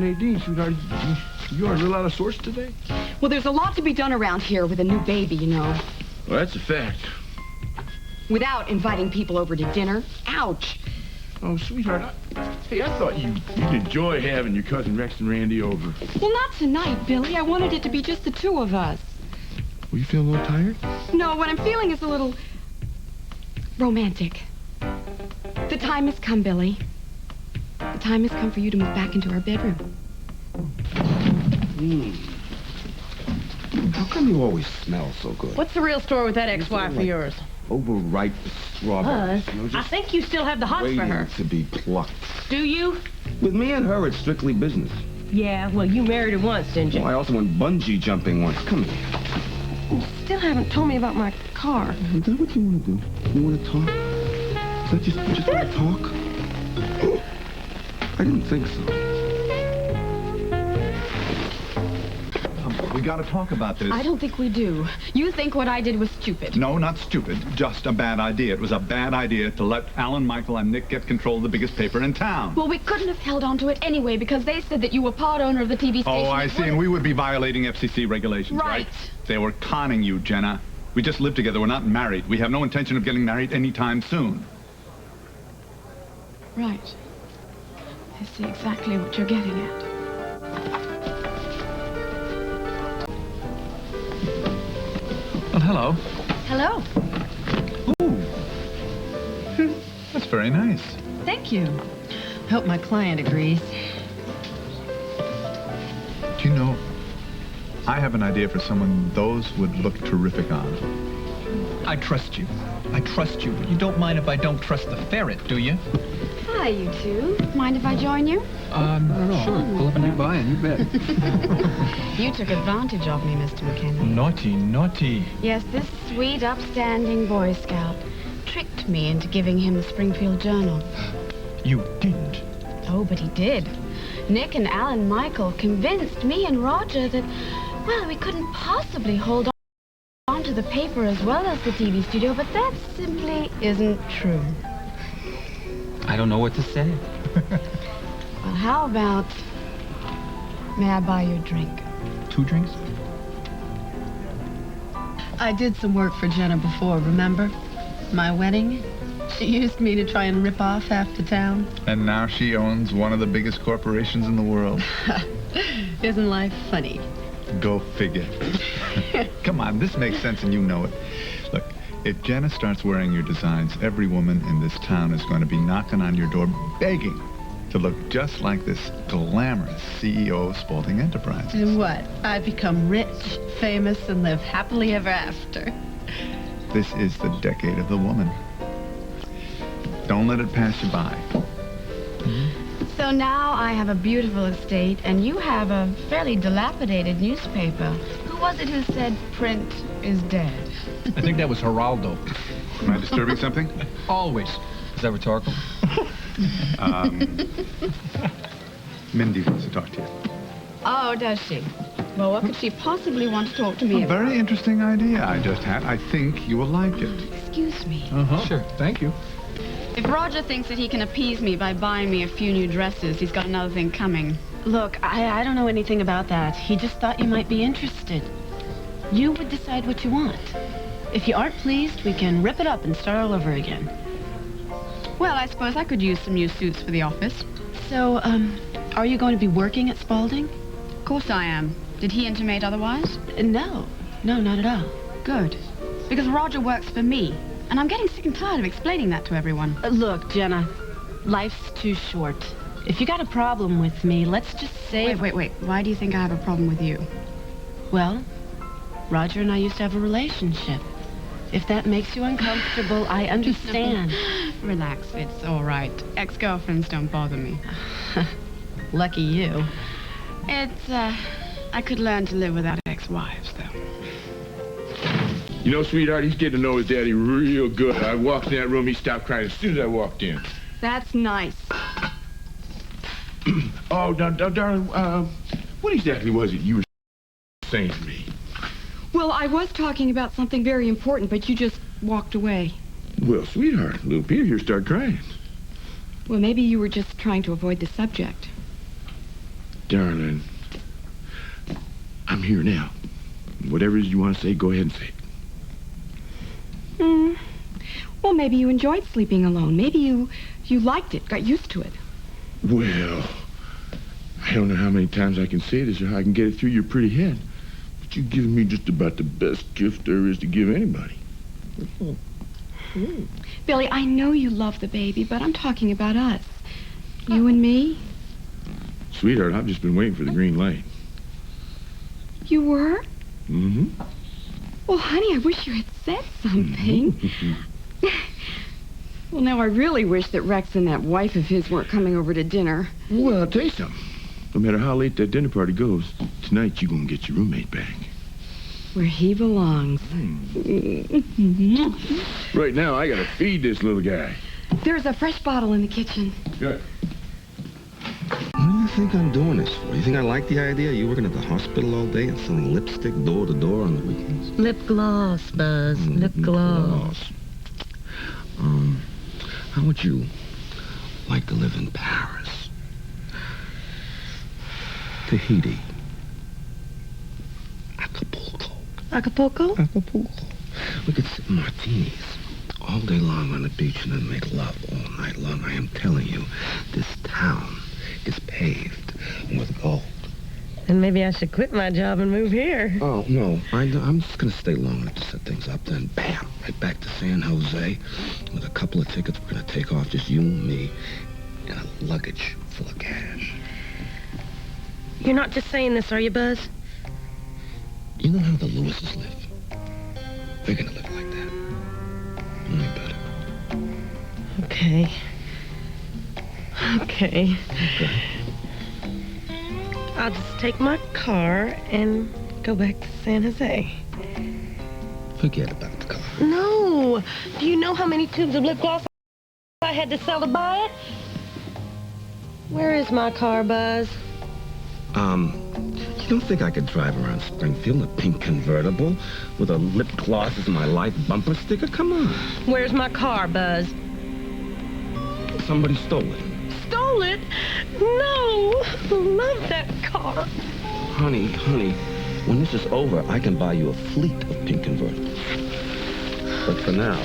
Nadine, sweetheart, you are a little out of sorts today? Well, there's a lot to be done around here with a new baby, you know. Well, that's a fact. Without inviting people over to dinner. Ouch. Oh, sweetheart, I thought you'd enjoy having your cousin Rex and Randy over. Well, not tonight, Billy. I wanted it to be just the two of us. Well, you feel a little tired? No, what I'm feeling is a little romantic. The time has come, Billy. The time has come for you to move back into our bedroom. How come you always smell so good? What's the real story with that ex-wife of yours? Overripe strawberries. Buzz, I think you still have the hots for her. To be plucked. Do you? With me and her, it's strictly business. Yeah, well, you married her once, didn't you? Well, I also went bungee jumping once. Come here. You still haven't told me about my car. Is that what you want to do? You want to talk? Is that just want to talk? I didn't think so. We got to talk about this. I don't think we do. You think what I did was stupid. No, not stupid. Just a bad idea. It was a bad idea to let Alan, Michael, and Nick get control of the biggest paper in town. Well, we couldn't have held on to it anyway because they said that you were part owner of the TV station. Oh, I see. And we would be violating FCC regulations, right? They were conning you, Jenna. We just live together. We're not married. We have no intention of getting married anytime soon. Right. I see exactly what you're getting at. Well, hello. Hello. Ooh. That's very nice. Thank you. Hope my client agrees. Do you know, I have an idea for someone those would look terrific on. I trust you. I trust you. You don't mind if I don't trust the ferret, do you? Hi, you two. Mind if I join you? No. Sure. Pull up nearby and you bet. You took advantage of me, Mr. McKenna. Naughty, naughty. Yes, this sweet, upstanding Boy Scout tricked me into giving him the Springfield Journal. You didn't. Oh, but he did. Nick and Alan Michael convinced me and Roger that, well, we couldn't possibly hold on to the paper as well as the TV studio, but that simply isn't true. I don't know what to say. Well, how about, may I buy you a drink? 2 drinks? I did some work for Jenna before, remember? My wedding. She used me to try and rip off half the town. And now she owns one of the biggest corporations in the world. Isn't life funny? Go figure. Come on, this makes sense and you know it. Look, if Jenna starts wearing your designs, every woman in this town is going to be knocking on your door begging to look just like this glamorous CEO of Spaulding Enterprises. And what? I become rich, famous, and live happily ever after. This is the decade of the woman. Don't let it pass you by. So now I have a beautiful estate, and you have a fairly dilapidated newspaper. Who was it who said print is dead? I think that was Geraldo. Am I disturbing something? Always. Is that rhetorical? Mindy wants to talk to you. Oh, does she? Well, what could she possibly want to talk to me A about? very interesting idea I just had. I think you will like it. Excuse me. Sure. Thank you. If Roger thinks that he can appease me by buying me a few new dresses, he's got another thing coming. Look, I don't know anything about that. He just thought you might be interested. You would decide what you want. If you aren't pleased, we can rip it up and start all over again. Well, I suppose I could use some new suits for the office. So, are you going to be working at Spaulding? Of course I am. Did he intimate otherwise? No, not at all. Good. Because Roger works for me. And I'm getting sick and tired of explaining that to everyone. Look, Jenna, life's too short. If you got a problem with me, let's just say... Wait. Why do you think I have a problem with you? Well, Roger and I used to have a relationship. If that makes you uncomfortable, I understand. Relax, it's all right. Ex-girlfriends don't bother me. Lucky you. I could learn to live without ex-wives, though. You know, sweetheart, he's getting to know his daddy real good. I walked in that room, he stopped crying as soon as I walked in. That's nice. Oh, darling, what exactly was it you were saying to me? Well, I was talking about something very important, but you just walked away. Well, sweetheart, little Peter here started crying. Well, maybe you were just trying to avoid the subject. Darling, I'm here now. Whatever it is you want to say, go ahead and say it. Well, maybe you enjoyed sleeping alone. Maybe you liked it, got used to it. Well, I don't know how many times I can say this or how I can get it through your pretty head. But you've given me just about the best gift there is to give anybody. Billy, I know you love the baby, but I'm talking about us. You and me. Sweetheart, I've just been waiting for the green light. You were? Mm-hmm. Well, honey, I wish you had said something. Well, now I really wish that Rex and that wife of his weren't coming over to dinner. Well, I'll tell you something. No matter how late that dinner party goes, tonight you're going to get your roommate back. Where he belongs. Right now, I got to feed this little guy. There's a fresh bottle in the kitchen. Good. What do you think I'm doing this for? You think I like the idea? You working at the hospital all day and selling lipstick door to door on the weekends? Lip gloss, Buzz. Lip gloss. How would you like to live in Paris? Tahiti. Acapulco. Acapulco? We could sip martinis all day long on the beach and then make love all night long. I am telling you, this town is paved with gold. And maybe I should quit my job and move here. Oh, no. I'm just going to stay long enough to set things up. Then, bam, right back to San Jose with a couple of tickets. We're going to take off, just you and me, and a luggage full of cash. You're not just saying this, are you, Buzz? You know how the Lewises live? We're going to live like that. Only better. Okay. Okay. I'll just take my car and go back to San Jose. Forget about the car. No! Do you know how many tubes of lip gloss I had to sell to buy it? Where is my car, Buzz? You don't think I could drive around Springfield in a pink convertible with a lip gloss as my life bumper sticker? Come on. Where's my car, Buzz? Somebody stole it. Stole it? No! Love that car. Honey, when this is over, I can buy you a fleet of pink convertibles. But for now,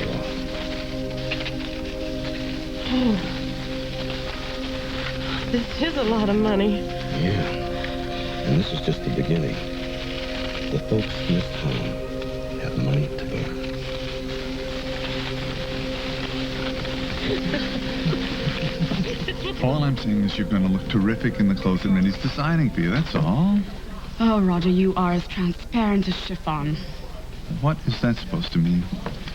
This is a lot of money. yeah. And this is just the beginning. The folks in this town have money to burn. All I'm saying is you're going to look terrific in the clothes that Minnie's designing for you, that's all. Oh, Roger, you are as transparent as chiffon. What is that supposed to mean?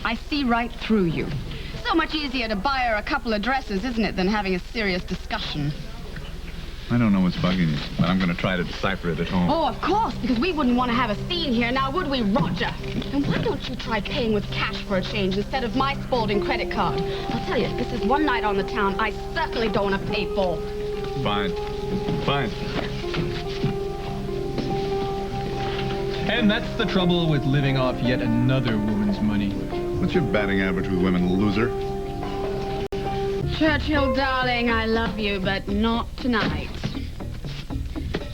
I see right through you. So much easier to buy her a couple of dresses, isn't it, than having a serious discussion? I don't know what's bugging you, but I'm going to try to decipher it at home. Oh, of course, because we wouldn't want to have a scene here, now would we, Roger? And why don't you try paying with cash for a change instead of my Spalding credit card? I'll tell you, this is one night on the town I certainly don't want to pay for. Fine. And that's the trouble with living off yet another woman's money. What's your batting average with women, loser? Churchill, darling, I love you, but not tonight.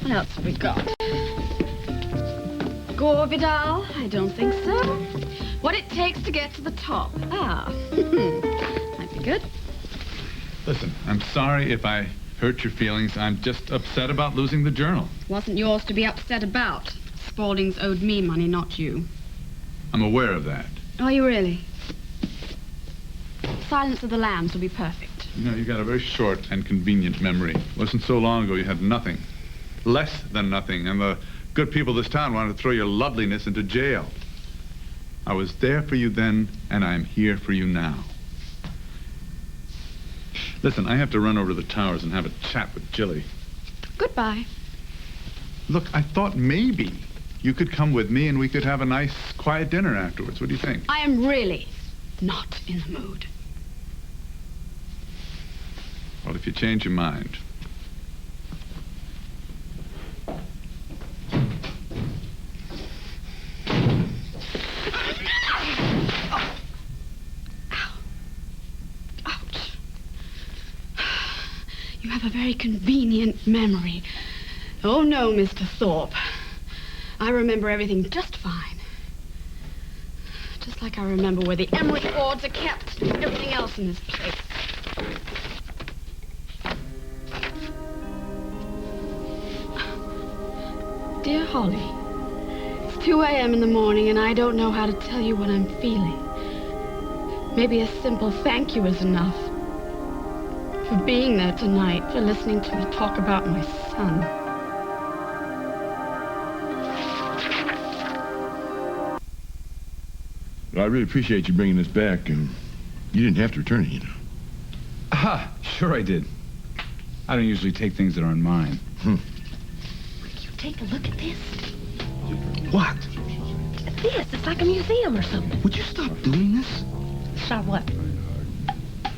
What else have we got? Gore Vidal? I don't think so. What it takes to get to the top. Ah, might be good. Listen, I'm sorry if I hurt your feelings. I'm just upset about losing the journal. Wasn't yours to be upset about. Spalding's owed me money, not you. I'm aware of that. Are you really? Silence of the Lambs will be perfect. You know, you got a very short and convenient memory. It wasn't so long ago you had nothing. Less than nothing. And the good people of this town wanted to throw your loveliness into jail. I was there for you then, and I'm here for you now. Listen, I have to run over to the towers and have a chat with Jilly. Goodbye. Look, I thought maybe you could come with me and we could have a nice, quiet dinner afterwards. What do you think? I am really not in the mood. Well, if you change your mind. You have a very convenient memory. Oh, no, Mr. Thorpe. I remember everything just fine. Just like I remember where the emery boards are kept and everything else in this place. Dear Holly, it's 2 a.m. in the morning and I don't know how to tell you what I'm feeling. Maybe a simple thank you is enough. For being there tonight, for listening to me talk about my son. Well, I really appreciate you bringing this back. You didn't have to return it, you know. Ah, sure I did. I don't usually take things that aren't mine. Will you take a look at this? What? This, it's like a museum or something. Would you stop doing this? Stop what?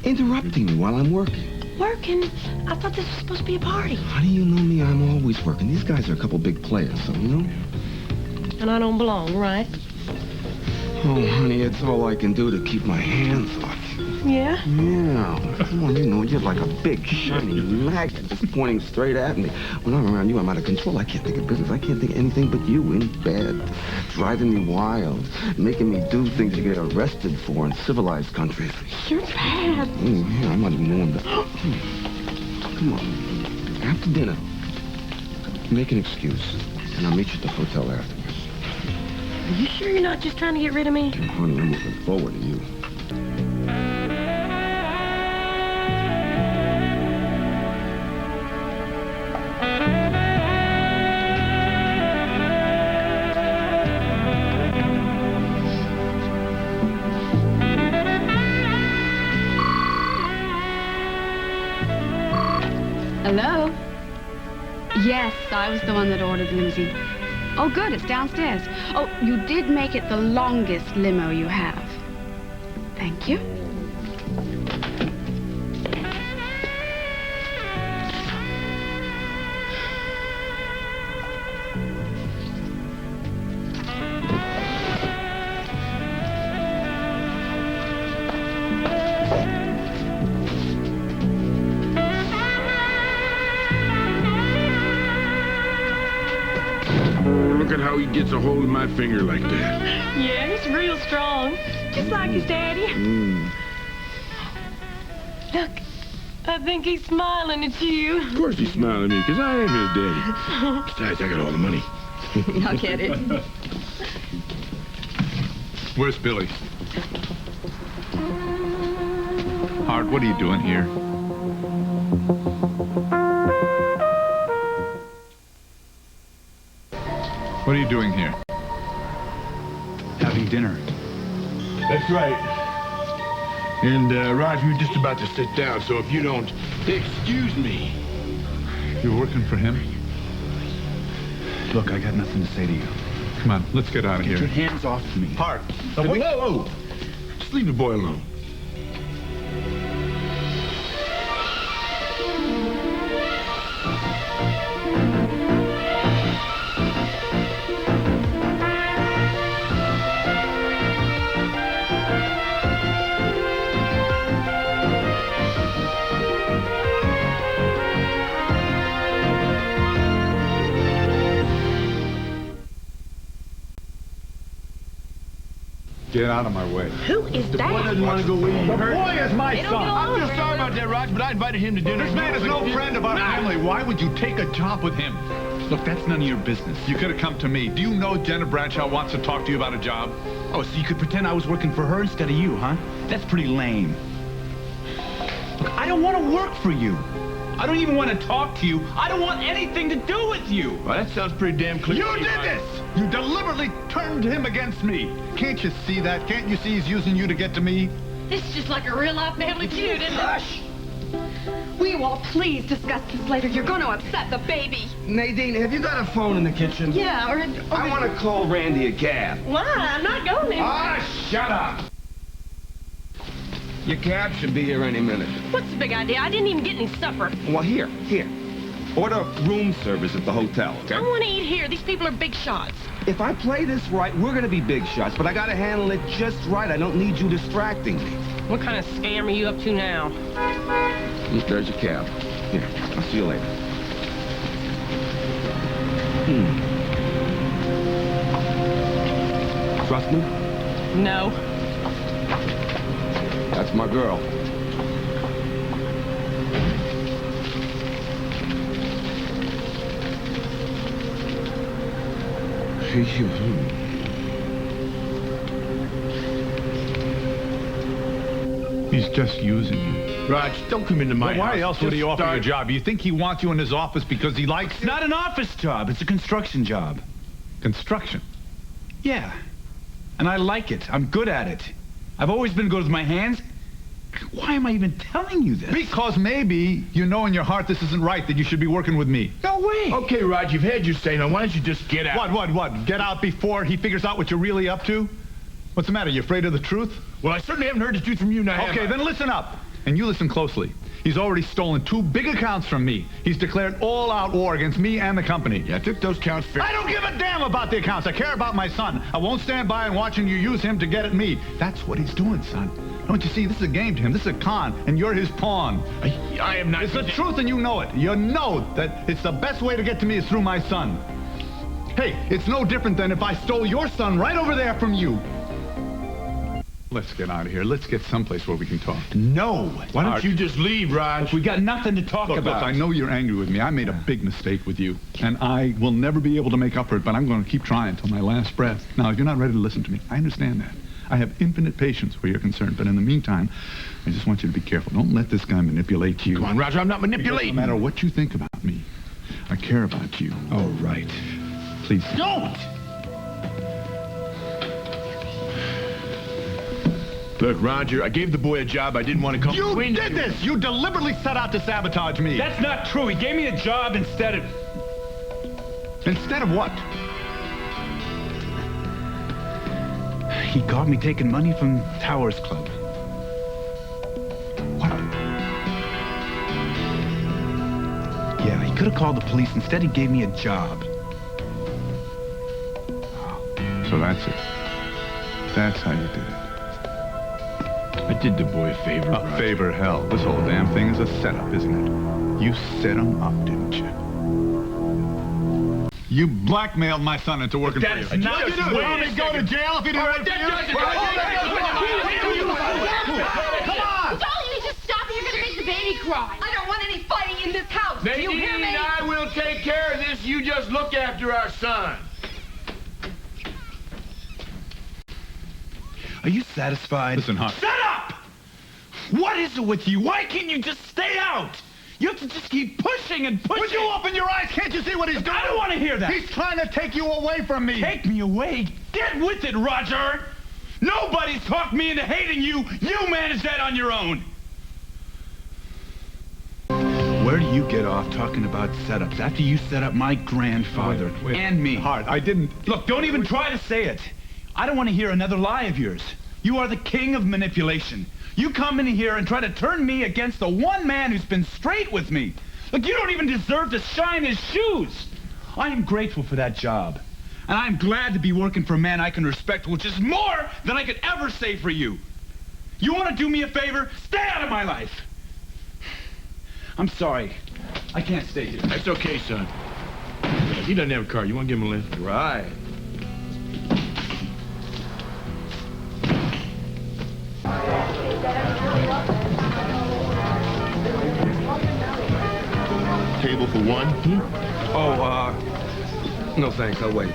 Interrupting me while I'm working. Working? I thought this was supposed to be a party. How do you know me? I'm always working. These guys are a couple big players, so, you know? And I don't belong, right? Oh, honey, it's all I can do to keep my hands off you. Yeah? Yeah. Come on, you know, you're like a big, shiny magnet just pointing straight at me. When I'm around you, I'm out of control. I can't think of business. I can't think of anything but you in bed. Driving me wild. Making me do things you get arrested for in civilized countries. You're bad. Yeah, I'm not even knowing that. Come on. After dinner, make an excuse, and I'll meet you at the hotel afterwards. Are you sure you're not just trying to get rid of me? Honey, I'm looking forward to you. Hello? Yes, I was the one that ordered the limousine. Oh, good, it's downstairs. Oh, you did make it the longest limo you have. Thank you. Look at how he gets a hold of my finger like that. Yeah, he's real strong. Just like his daddy. Look, I think he's smiling at you. Of course he's smiling at me, because I am his daddy. Besides, I got all the money. I'll get it. Where's Billy? Hart, what are you doing here? What are you doing here? Having dinner. That's right. And, Roger, you're just about to sit down, so if you don't excuse me. You're working for him? Look, I got nothing to say to you. Come on, let's get out of Get here. your hands off me. Hart. Whoa. Just leave the boy alone. Get out of my way. Who is The boy that? doesn't want to go with you. The boy is my They don't son. get along I'm just very sorry well. about that, Roger, but I invited him to dinner. This man is no friend of our family. Why would you take a job with him? Look, that's none of your business. You could have come to me. Do you know Jenna Bradshaw wants to talk to you about a job? Oh, so you could pretend I was working for her instead of you, huh? That's pretty lame. Look, I don't want to work for you. I don't even want to talk to you. I don't want anything to do with you. Well, that sounds pretty damn clear. You did this! You deliberately turned him against me. Can't you see that? Can't you see he's using you to get to me? This is just like a real-life family feud, isn't it? Hush! Will you all please discuss this later? You're going to upset the baby. Nadine, have you got a phone in the kitchen? Yeah, or I want to call Randy a cab. why? I'm not going anywhere. Ah, shut up! Your cab should be here any minute. What's the big idea? I didn't even get any supper. Well, here. Order room service at the hotel, okay? I want to eat here. These people are big shots. If I play this right, we're gonna be big shots, but I gotta handle it just right. I don't need you distracting me. What kind of scam are you up to now? There's your cab. Here, I'll see you later. Trust me? No. That's my girl. He's just using you. Raj, don't come into my house. Why else would he Just offer you a start- job? You think he wants you in his office because he likes It's not an office job. It's a construction job. construction? Yeah. And I like it. I'm good at it. I've always been good with my hands. Why am I even telling you this? Because maybe you know in your heart this isn't right, that you should be working with me. No way. Okay, Raj, you've had your say. Now, why don't you just get out? What? Get out before he figures out what you're really up to? What's the matter? You afraid of the truth? Well, I certainly haven't heard the truth from you now, have Okay, I? then listen up. And you listen closely. He's already stolen 2 big accounts from me. He's declared all-out war against me and the company. Yeah, I took those counts fair. I don't give a damn about the accounts. I care about my son. I won't stand by and watching you use him to get at me. That's what he's doing, son. Don't you see? This is a game to him. This is a con, and you're his pawn. I am not... It's the truth, and you know it. You know that it's the best way to get to me is through my son. Hey, it's no different than if I stole your son right over there from you. Let's get out of here. Let's get someplace where we can talk. No. Why don't you just leave, Raj? We got nothing to talk Look, about. I know you're angry with me. I made a big mistake with you, and I will never be able to make up for it, but I'm going to keep trying till my last breath. Now, if you're not ready to listen to me, I understand that. I have infinite patience where you're concerned, but in the meantime, I just want you to be careful. Don't let this guy manipulate you. Come on, Raj, I'm not manipulating. No matter what you think about me, I care about you. Oh, right. Please. Don't! Look, Roger, I gave the boy a job. I didn't want to come You between did this! You deliberately set out to sabotage me. That's not true. He gave me a job instead of... Instead of what? He caught me taking money from Towers Club. What? Yeah, he could have called the police. Instead, he gave me a job. So that's it. That's how you did it. I did the boy a favor, A Roger. favor, hell. This whole damn thing is a setup, isn't it? You set him up, didn't you? You blackmailed my son into working for you. That is not You did. the way Want me to go to jail if he didn't work for you? Come on! Darling, you just stop it. You're going to make the baby cry. I don't want any fighting in this house. Do you hear me? I will take care of this. You just look after our son. Are you satisfied? Listen, Huck. Shut up! What is it with you? Why can't you just stay out? You have to just keep pushing and pushing. Would you open your eyes? Can't you see what he's doing? I don't want to hear that. He's trying to take you away from me. Take me away? Get with it, Roger! Nobody's talked me into hating you. You manage that on your own. Where do you get off talking about setups after you set up my grandfather and me? Hart, I didn't... Look, don't even try to say it. I don't want to hear another lie of yours. You are the king of manipulation. You come in here and try to turn me against the one man who's been straight with me. Look, you don't even deserve to shine his shoes. I am grateful for that job. And I'm glad to be working for a man I can respect, which is more than I could ever say for you. You want to do me a favor? Stay out of my life. I'm sorry. I can't stay here. That's okay, son. He doesn't have a car. You want to give him a lift? Right. Table for one? No thanks, I'll wait.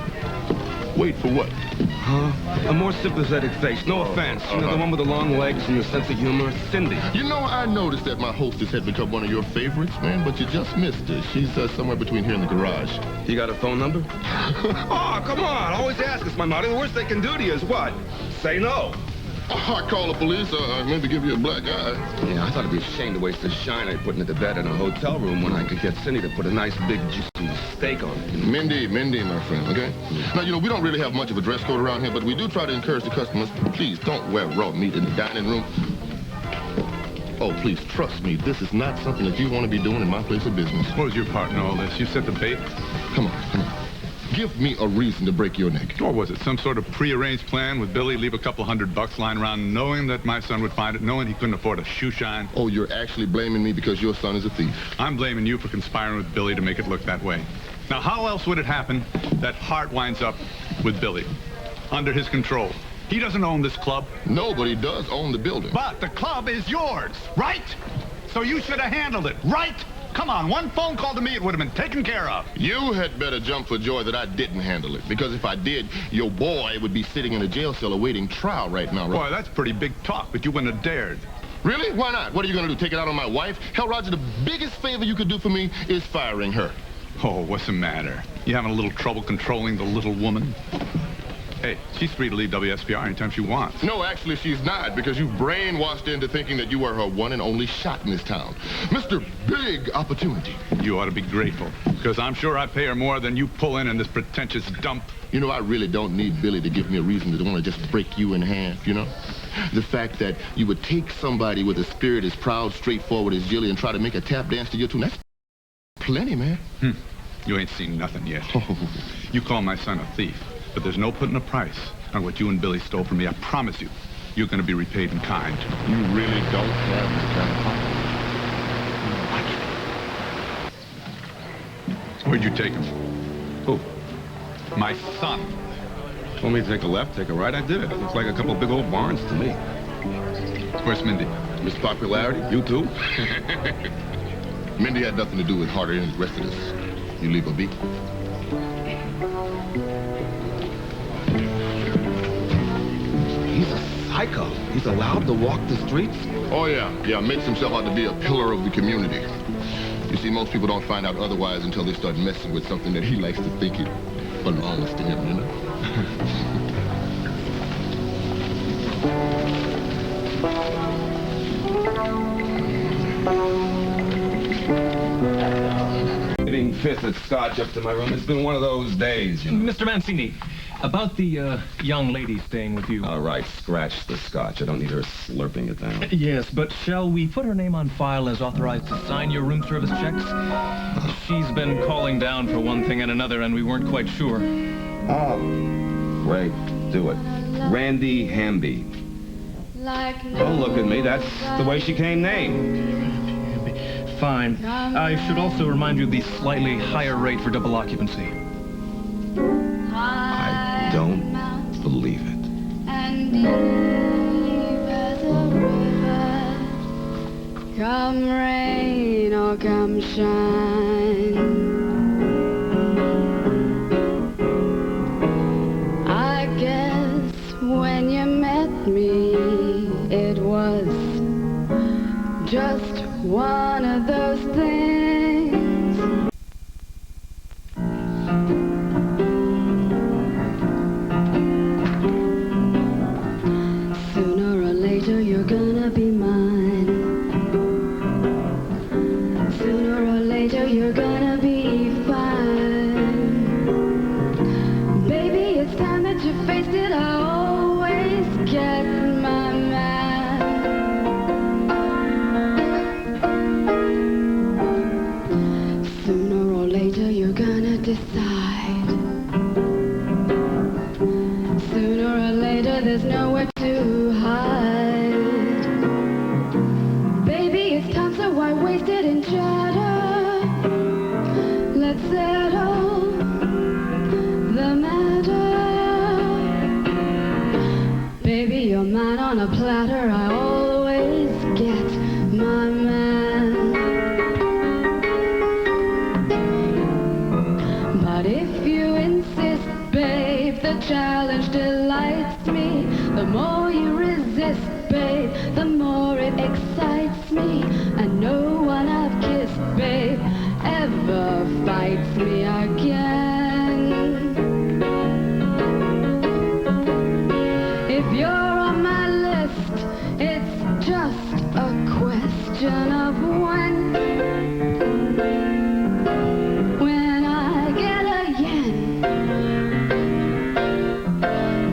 Wait for what? A more sympathetic face, no offense. You know, the one with the long legs and the sense of humor, Cindy. You know, I noticed that my hostess had become one of your favorites, man, but you just missed her. She's somewhere between here and the garage. You got a phone number? Oh, come on, always ask us, my money. The worst they can do to you is what? Say no. Oh, I call the police, maybe give you a black eye. Yeah, I thought it'd be a shame to waste the shine I putting it to bed in a hotel room when I could get Cindy to put a nice big juicy steak on it. Mindy, my friend, okay? Now, you know, we don't really have much of a dress code around here, but we do try to encourage the customers, please don't wear raw meat in the dining room. Oh, please, trust me, this is not something that you want to be doing in my place of business. What was your part in all this? You set the bait? Come on. Give me a reason to break your neck. Or was it some sort of prearranged plan with Billy, leave a couple $100 lying around, knowing that my son would find it, knowing he couldn't afford a shoe shine? Oh, you're actually blaming me because your son is a thief. I'm blaming you for conspiring with Billy to make it look that way. Now, how else would it happen that Hart winds up with Billy? Under his control. He doesn't own this club. No, but he does own the building. But the club is yours, right? So you should have handled it, right? Come on, one phone call to me, it would have been taken care of. You had better jump for joy that I didn't handle it. Because if I did, your boy would be sitting in a jail cell awaiting trial right now, Roger. Boy, that's pretty big talk, but you wouldn't have dared. Really? Why not? What are you going to do, take it out on my wife? Hell, Roger, the biggest favor you could do for me is firing her. Oh, what's the matter? You having a little trouble controlling the little woman? Hey, she's free to leave WSPR anytime she wants. No, actually, she's not, because you've brainwashed into thinking that you are her one and only shot in this town. Mr. Big Opportunity. You ought to be grateful, because I'm sure I pay her more than you pull in this pretentious dump. You know, I really don't need Billy to give me a reason to want to just break you in half, you know? The fact that you would take somebody with a spirit as proud, straightforward as Jilly and try to make a tap dance to your tune, that's plenty, man. You ain't seen nothing yet. You call my son a thief, but there's no putting a price on what you and Billy stole from me. I promise you, you're going to be repaid in kind. You really don't have the kind of heart. Where'd you take him? Who? My son. Told me to take a left, take a right. I did it. Looks like a couple of big old barns to me. Where's Mindy? Miss Popularity? You too? Mindy had nothing to do with Harder and the rest of this. You leave her be. He's a psycho. He's allowed to walk the streets? Oh, yeah. Yeah, makes himself out to be a pillar of the community. You see, most people don't find out otherwise until they start messing with something that he likes to think it belongs to him, you know? 5th at Scotch up to my room. It's been one of those days, you know. Mr. Mancini, about the young lady staying with you. All right, scratch the Scotch. I don't need her slurping it down. Yes, but shall we put her name on file as authorized to sign your room service checks? She's been calling down for one thing and another, and we weren't quite sure. Oh, great. Do it. Randy Hamby. Oh, look at me. That's the way she came named. Fine. I should also remind you of the slightly higher rate for double occupancy. I don't believe it. And deep as a river, come rain or come shine, I guess when you met me, it was just one of those things. Sooner or later you're gonna be mine. Sooner or later you're gonna be fine. Baby, it's time that you faced it. I always get my man. Sooner or later you're gonna decide. Sooner or later there's nowhere to hide. Baby, it's time, so why waste it in chatter? Let's settle the matter. Baby, you're mine on a platter. I always get my man. But if you insist, babe, the challenge delights me. The more you resist, babe, the more it excites me. And no one I've kissed, babe, ever fights me again. If you're on my list, it's just a question of when. When I get a yen,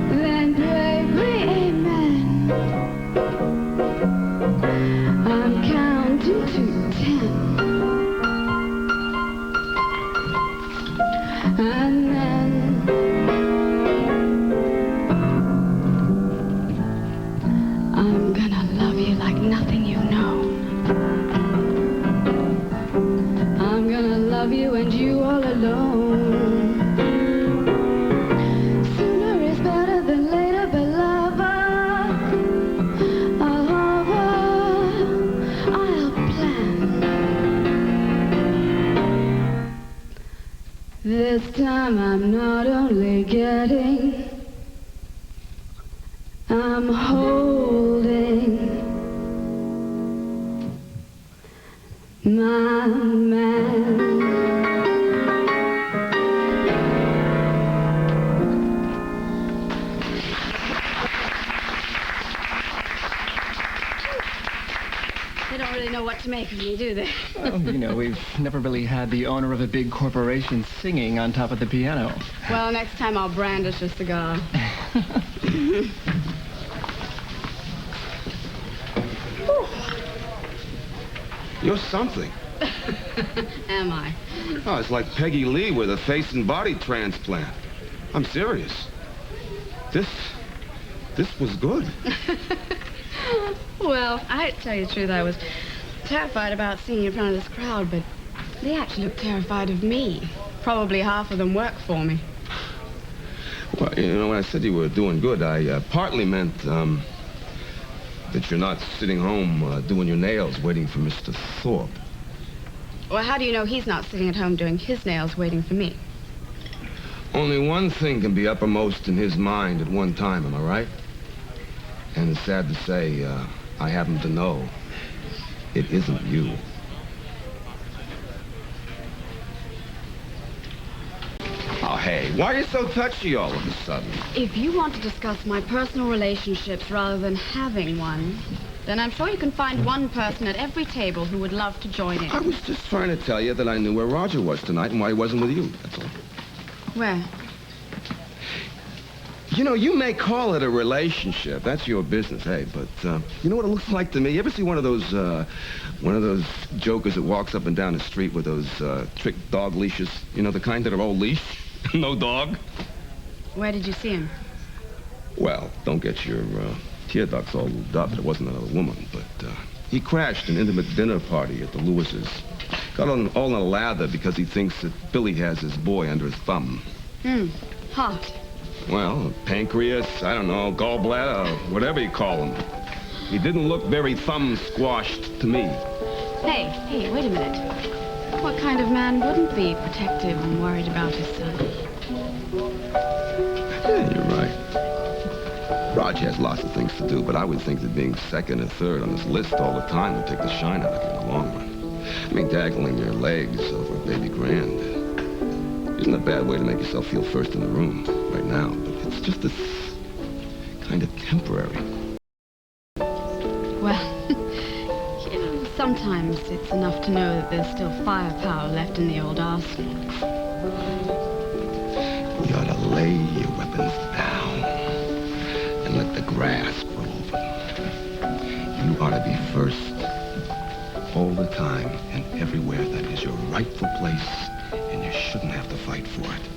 then baby, amen. I'm counting to 10, and then I'm gonna love you like nothing you know. I'm gonna love you and you all alone. This time I'm not only getting, I'm holding my man. They don't really know what to make of me, do they? Well, you know, we've never really had the owner of a big corporation singing on top of the piano. Well, next time I'll brandish a cigar. You're something. Am I? Oh, it's like Peggy Lee with a face and body transplant. I'm serious. This was good. Well, I tell you the truth, I was terrified about seeing you in front of this crowd, but they actually look terrified of me. Probably half of them work for me. Well, you know, when I said you were doing good, I partly meant that you're not sitting home doing your nails waiting for Mr. Thorpe. Well, how do you know he's not sitting at home doing his nails waiting for me? Only one thing can be uppermost in his mind at one time, am I right? And it's sad to say, I happen to know it isn't you. Oh, hey, why are you so touchy all of a sudden? If you want to discuss my personal relationships rather than having one, then I'm sure you can find one person at every table who would love to join in. I was just trying to tell you that I knew where Roger was tonight and why he wasn't with you, that's all. Where? You know, you may call it a relationship. That's your business, hey, but you know what it looks like to me? You ever see one of those jokers that walks up and down the street with those trick dog leashes? You know, the kind that are all leash, no dog? Where did you see him? Well, don't get your tear ducts all moved up. It wasn't another woman, but he crashed an intimate dinner party at the Lewis's. Got on all in a lather because he thinks that Billy has his boy under his thumb. Hot. Well, pancreas, I don't know, gallbladder, whatever you call him. He didn't look very thumb-squashed to me. Hey, wait a minute. What kind of man wouldn't be protective and worried about his son? Yeah, you're right. Roger has lots of things to do, but I would think that being second or third on his list all the time would take the shine out of him in the long run. I mean, dangling your legs over a baby grand isn't a bad way to make yourself feel first in the room right now, but it's just this kind of temporary. Well, you know, sometimes it's enough to know that there's still firepower left in the old arsenal. You ought to lay your weapons down and let the grass grow over them. You ought to be first all the time and everywhere. That is your rightful place, and you shouldn't have to fight for it.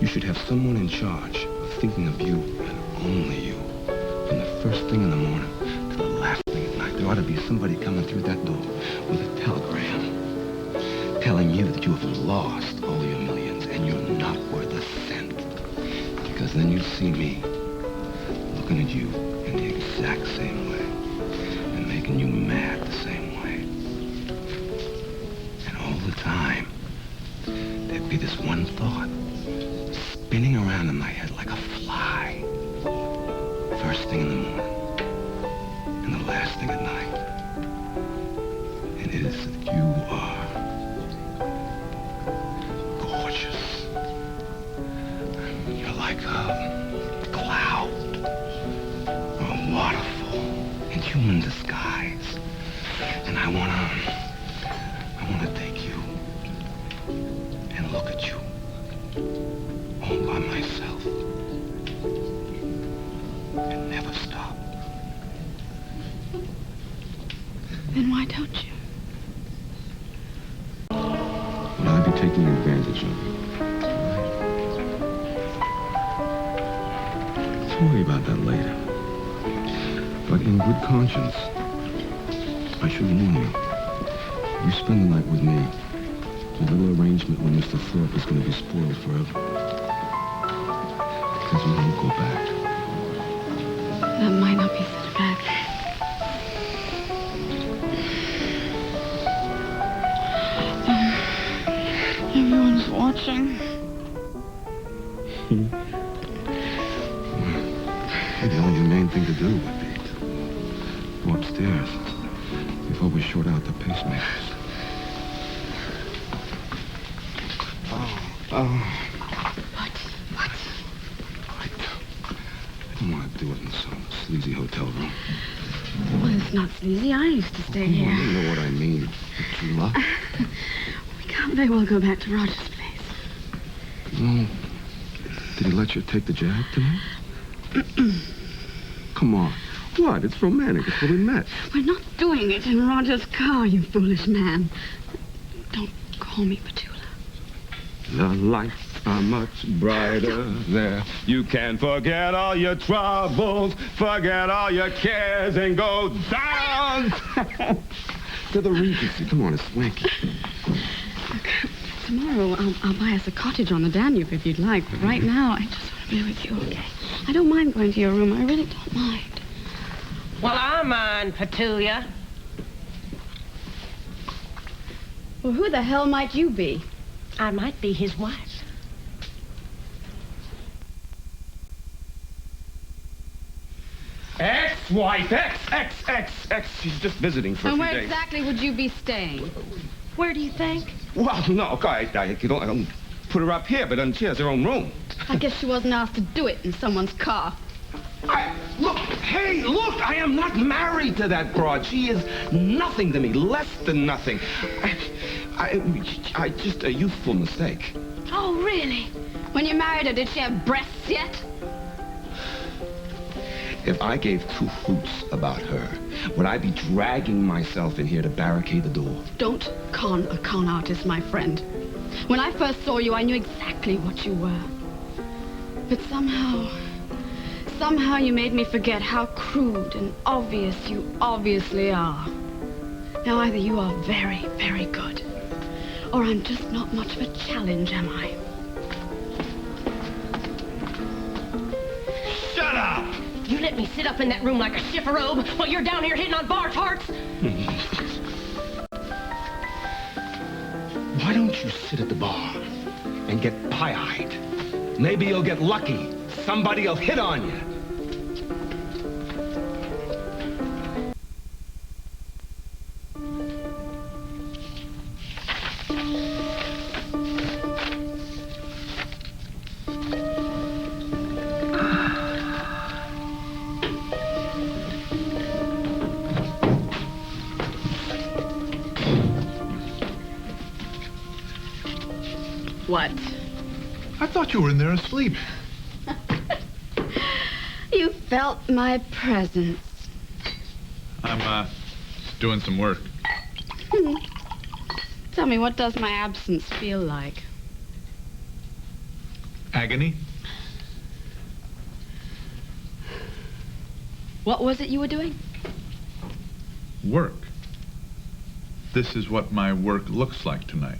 You should have someone in charge of thinking of you and only you from the first thing in the morning to the last thing at night. There ought to be somebody coming through that door with a telegram telling you that you have lost all your millions and you're not worth a cent. Because then you'd see me looking at you in the exact same way and making you mad the same way. And all the time, there'd be this one thought spinning around in my head like a fly. First thing in the morning and the last thing at night. And it is that you are gorgeous. You're like a cloud or a waterfall in human disguise. And I wanna take you and look at you all by myself and never stop. Then why don't you? Well, I'd be taking advantage of you. Let's worry about that later. But in good conscience, I should warn you. You spend the night with me. The little arrangement with Mr. Thorpe is going to be spoiled forever. Because we won't go back. That might not be such a bad thing. Everyone's watching. The only humane thing to do would be to go upstairs before we short out the pacemakers. What? I don't want to do it in some sleazy hotel room. Well, it's not sleazy. I used to stay here. You know what I mean, Tula. We can't very well go back to Roger's place. Well, did he let you take the jab tonight? Come on. What? It's romantic. It's what we met. We're not doing it in Roger's car, you foolish man. Don't call me Petula. The lights are much brighter there. You can forget all your troubles, forget all your cares, and go down to the Regency. Come on, it's swanky. Tomorrow, I'll buy us a cottage on the Danube if you'd like. But right now, I just want to be with you, okay? I don't mind going to your room. I really don't mind. Well, I mind, Petulia. Well, who the hell might you be? I might be his wife. Ex-wife, ex. She's just visiting for a And few where days. exactly would you be staying? Where do you think? Well, no, okay, I don't put her up here, but then she has her own room. I guess she wasn't asked to do it in someone's car. Look, I am not married to that broad. She is nothing to me, less than nothing. I just a youthful mistake. Oh, really? When you married her, did she have breasts yet? If I gave two hoots about her, would I be dragging myself in here to barricade the door? Don't con a con artist, my friend. When I first saw you, I knew exactly what you were. But somehow you made me forget how crude and obvious you obviously are. Now, either you are very, very good, or I'm just not much of a challenge, am I? Shut up! You let me sit up in that room like a chifferobe while you're down here hitting on bar tarts? Why don't you sit at the bar and get pie-eyed? Maybe you'll get lucky. Somebody will hit on you. What? I thought you were in there asleep. You felt my presence. I'm, doing some work. Tell me, what does my absence feel like? Agony? What was it you were doing? Work. This is what my work looks like tonight.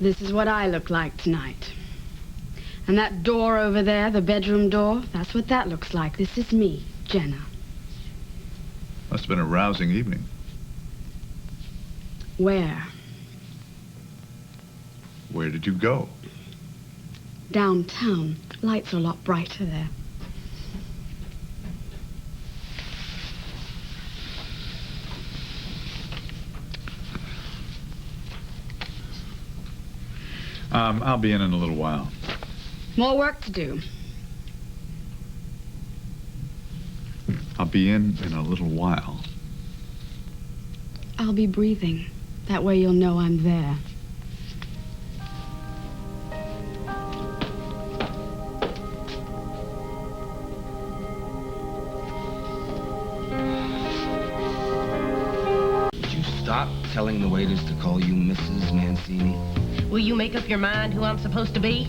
This is what I look like tonight. And that door over there, the bedroom door, that's what that looks like. This is me, Jenna. Must have been a rousing evening. Where? Where did you go? Downtown. Lights are a lot brighter there. I'll be in a little while. More work to do. I'll be in a little while. I'll be breathing. That way you'll know I'm there. Would you stop telling the waiters to call you Mrs. Mancini? Will you make up your mind who I'm supposed to be?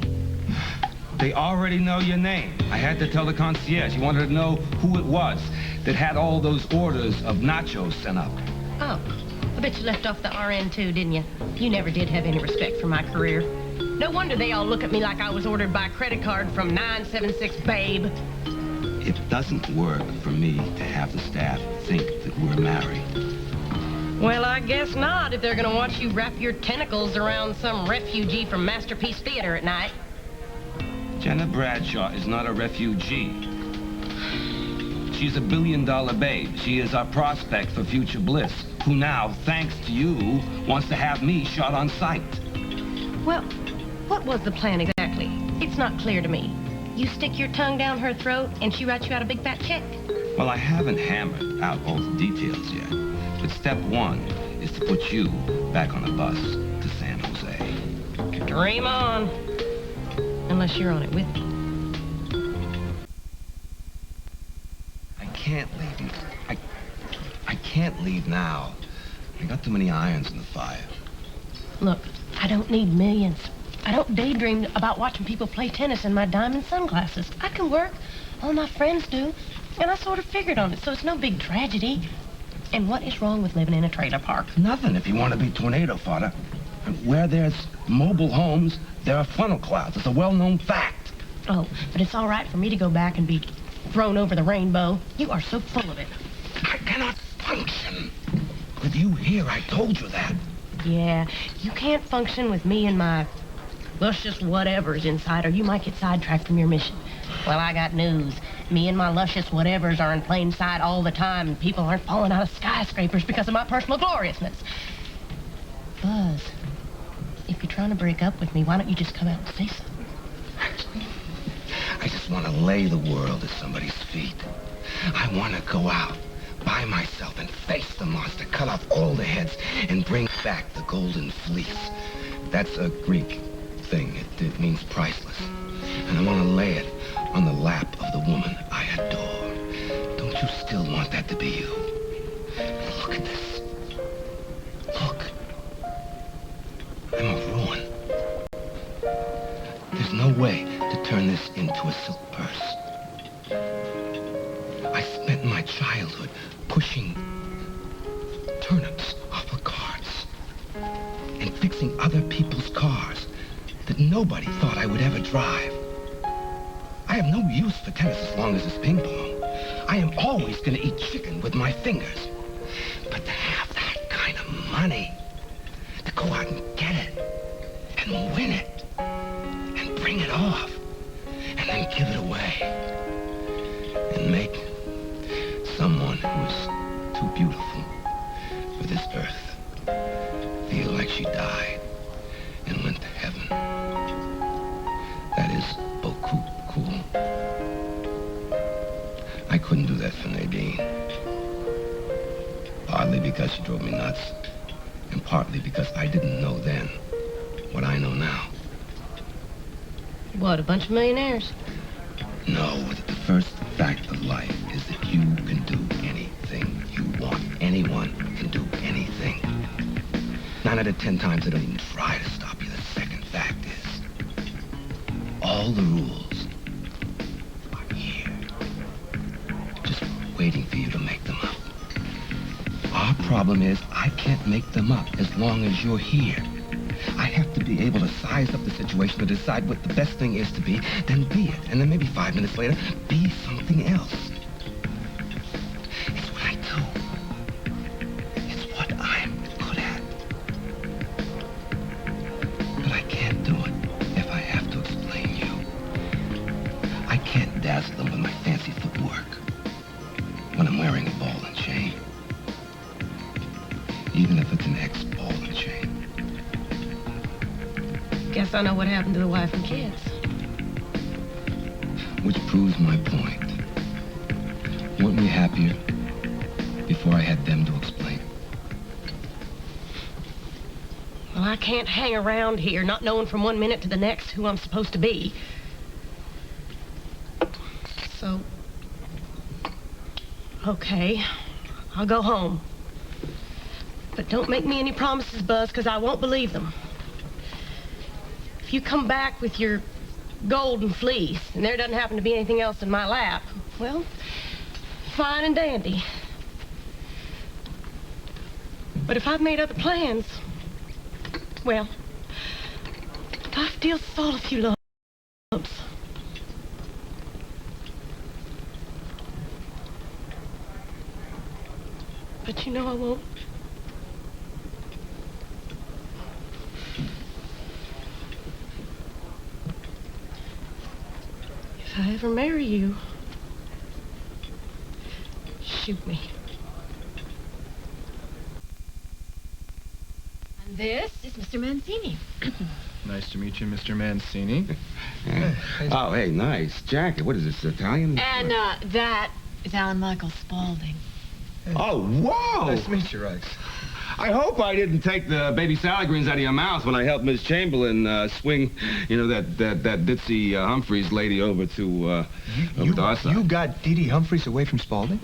They already know your name. I had to tell the concierge. He wanted to know who it was that had all those orders of nachos sent up. Oh, I bet you left off the RN too, didn't you? You never did have any respect for my career. No wonder they all look at me like I was ordered by credit card from 976 Babe. It doesn't work for me to have the staff think that we're married. Well, I guess not, if they're gonna watch you wrap your tentacles around some refugee from Masterpiece Theater at night. Jenna Bradshaw is not a refugee. She's a billion-dollar babe. She is our prospect for future bliss, who now, thanks to you, wants to have me shot on sight. Well, what was the plan exactly? It's not clear to me. You stick your tongue down her throat, and she writes you out a big fat check. Well, I haven't hammered out all the details yet. But step one is to put you back on a bus to San Jose. Dream on. Unless you're on it with me. I can't leave you. I can't leave now. I got too many irons in the fire. Look, I don't need millions. I don't daydream about watching people play tennis in my diamond sunglasses. I can work. All my friends do. And I sort of figured on it, so it's no big tragedy. And what is wrong with living in a trailer park? Nothing if you want to be tornado fodder. Where there's mobile homes, there are funnel clouds. It's a well-known fact. Oh, but it's all right for me to go back and be thrown over the rainbow. You are so full of it. I cannot function with you here. I told you that. Yeah, you can't function with me and my luscious whatevers inside, or you might get sidetracked from your mission. Well, I got news. Me and my luscious whatevers are in plain sight all the time, and people aren't falling out of skyscrapers because of my personal gloriousness. Buzz, if you're trying to break up with me, why don't you just come out and say something? I just want to lay the world at somebody's feet. I want to go out by myself and face the monster, cut off all the heads, and bring back the golden fleece. That's a Greek thing. It means priceless. And I want to lay it on the lap of the woman I adore. Don't you still want that to be you? Look at this. Look. I'm a ruin. There's no way to turn this into a silk purse. I spent my childhood pushing turnips off of carts and fixing other people's cars that nobody thought I would ever drive. I have no use for tennis as long as it's ping pong. I am always going to eat chicken with my fingers. But to have that kind of money, to go out and get it, and win it, and bring it off, and then give it away, and make someone who is too beautiful for this earth feel like she died and went to heaven. That is beaucoup cool. I couldn't do that for Nadine. Partly because she drove me nuts, and partly because I didn't know then what I know now. What, a bunch of millionaires? No, the first fact of life is that you can do anything you want. Anyone can do anything. 9 out of 10 times they don't even try to stop you. The second fact is, all the rules are here, just waiting for you to make them up. Our problem is I can't make them up as long as you're here. I have to be able to size up the situation to decide what the best thing is to be, then be it. And then maybe 5 minutes later, be something else. It's what I do. It's what I'm good at. But I can't do it if I have to explain you. I can't dazzle them with my fancy footwork when I'm wearing a ball and chain. Even if it's an ex-ball and chain. Guess I know what happened to the wife and kids. Which proves my point. Weren't we happier before I had them to explain? Well, I can't hang around here not knowing from one minute to the next who I'm supposed to be. So, okay, I'll go home. But don't make me any promises, Buzz, because I won't believe them. If you come back with your golden fleece and there doesn't happen to be anything else in my lap, well, fine and dandy. But if I've made other plans, well, life deals us all a few lumps. But you know I won't I ever marry you, shoot me. And this is Mr. Mancini. Nice to meet you, Mr. Mancini. Oh, hey, nice jacket. What is this, Italian? And that is Alan Michael Spaulding. Oh, whoa! Nice to meet you, Rex. I hope I didn't take the baby salad greens out of your mouth when I helped Miss Chamberlain swing, that ditzy Humphreys lady over to our side. You got Dee Dee Humphreys away from Spaulding?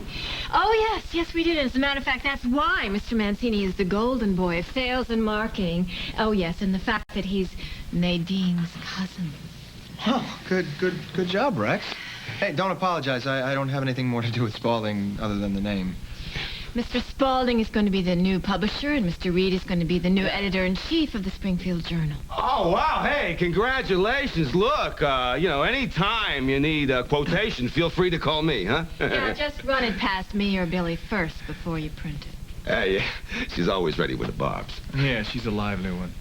Oh, yes, we did. As a matter of fact, that's why Mr. Mancini is the golden boy of sales and marketing. Oh, yes, and the fact that he's Nadine's cousin. Oh, good job, Rex. Hey, don't apologize. I don't have anything more to do with Spaulding other than the name. Mr. Spaulding is going to be the new publisher, and Mr. Reed is going to be the new editor-in-chief of the Springfield Journal. Oh, wow. Hey, congratulations. Look, any time you need a quotation, feel free to call me, huh? Yeah, just run it past me or Billy first before you print it. Hey, she's always ready with the barbs. Yeah, she's a lively one.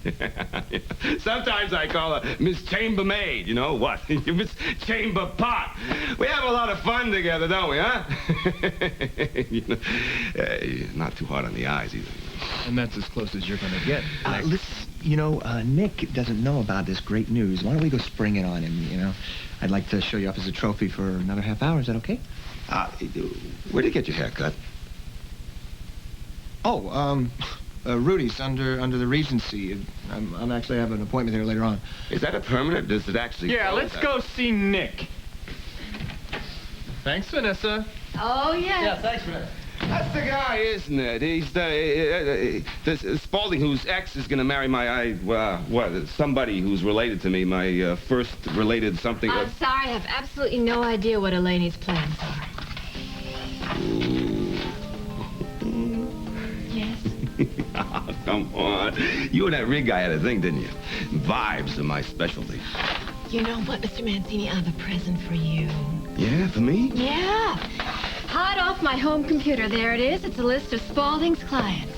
Sometimes I call her Miss Chambermaid, what? Miss Chamber Pot. We have a lot of fun together, don't we, huh? Not too hard on the eyes, either. And that's as close as you're going to get. Listen, Nick doesn't know about this great news. Why don't we go spring it on him, I'd like to show you off as a trophy for another half hour. Is that okay? Where'd you get your hair cut? Oh, Rudy's under the Regency. I'm actually having an appointment there later on. Is that a permanent? Does it actually... Yeah, let's go see Nick. Thanks, Vanessa. Oh, yes. Yeah, thanks, Rex. That's the guy, isn't it? He's the Spaulding whose ex is going to marry somebody who's related to me, my first related something. I'm sorry, I have absolutely no idea what Eleni's plans are. Yes? Oh, come on. You and that Reed guy had a thing, didn't you? Vibes are my specialty. You know what, Mr. Mancini? I have a present for you. Yeah, for me? Yeah. Hot off my home computer. There it is. It's a list of Spaulding's clients.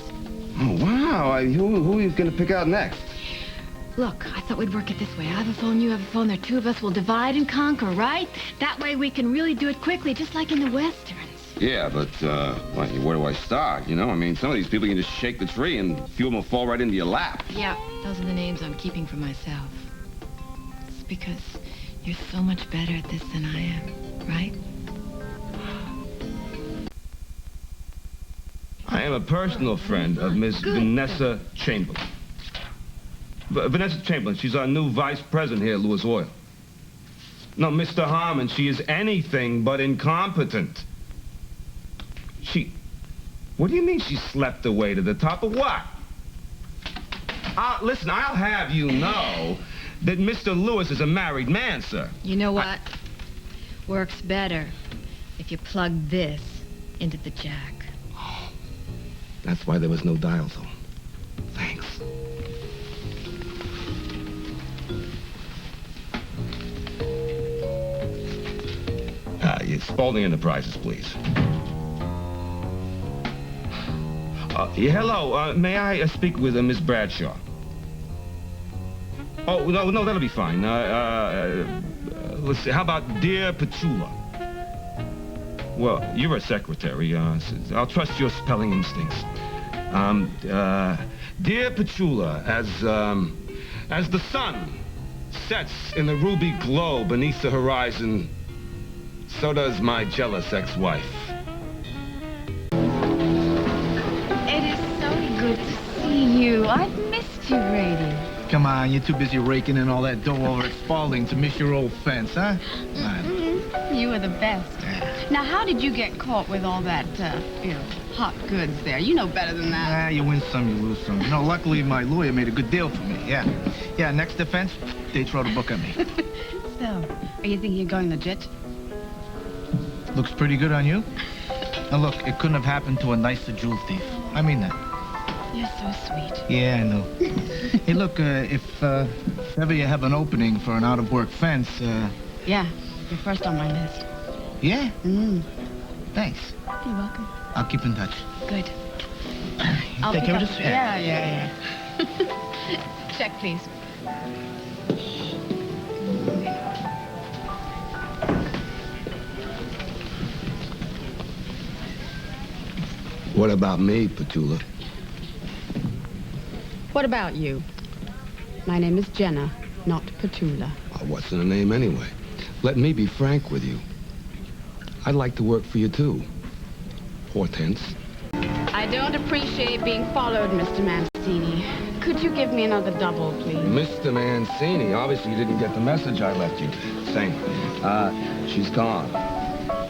Oh, wow. Who are you going to pick out next? Look, I thought we'd work it this way. I have a phone, you have a phone. There are two of us. We'll divide and conquer, right? That way we can really do it quickly, just like in the Westerns. Yeah, but where do I start? Some of these people can just shake the tree and a few of them will fall right into your lap. Yeah, those are the names I'm keeping for myself. It's because you're so much better at this than I am, right? I am a personal friend of Miss Vanessa Chamberlain. Vanessa Chamberlain, she's our new vice president here at Lewis Oil. No, Mr. Harmon, she is anything but incompetent. What do you mean she slept away to the top of what? Listen, I'll have you know that Mr. Lewis is a married man, sir. You know what? Works better if you plug this into the jack. That's why there was no dial tone. Thanks. Spaulding Enterprises, please. Hello. May I speak with Miss Bradshaw? Oh, no, that'll be fine. Let's see. How about Dear Petula? Well, you're a secretary. I'll trust your spelling instincts. Dear Petula, as the sun sets in the ruby glow beneath the horizon, so does my jealous ex-wife. It is so good to see you. I've missed you, Brady. Come on, you're too busy raking in all that dough over at Spaulding to miss your old fence, huh? You were the best. Now, how did you get caught with all that, hot goods there? You know better than that. You win some, you lose some. Luckily, my lawyer made a good deal for me, yeah. Yeah, next defense, they throw the book at me. So, are you thinking of going legit? Looks pretty good on you. Now, look, it couldn't have happened to a nicer jewel thief. I mean that. You're so sweet. Yeah, I know. Hey, look, if ever you have an opening for an out-of-work fence, Yeah, you're first on my list. Yeah? Thanks. You're welcome. I'll keep in touch. Good. You take care of this? Yeah. Check, please. What about me, Petula? What about you? My name is Jenna, not Petula. What's in a name anyway? Let me be frank with you. I'd like to work for you, too. Hortense. I don't appreciate being followed, Mr. Mancini. Could you give me another double, please? Mr. Mancini, obviously you didn't get the message I left you. Saying, she's gone.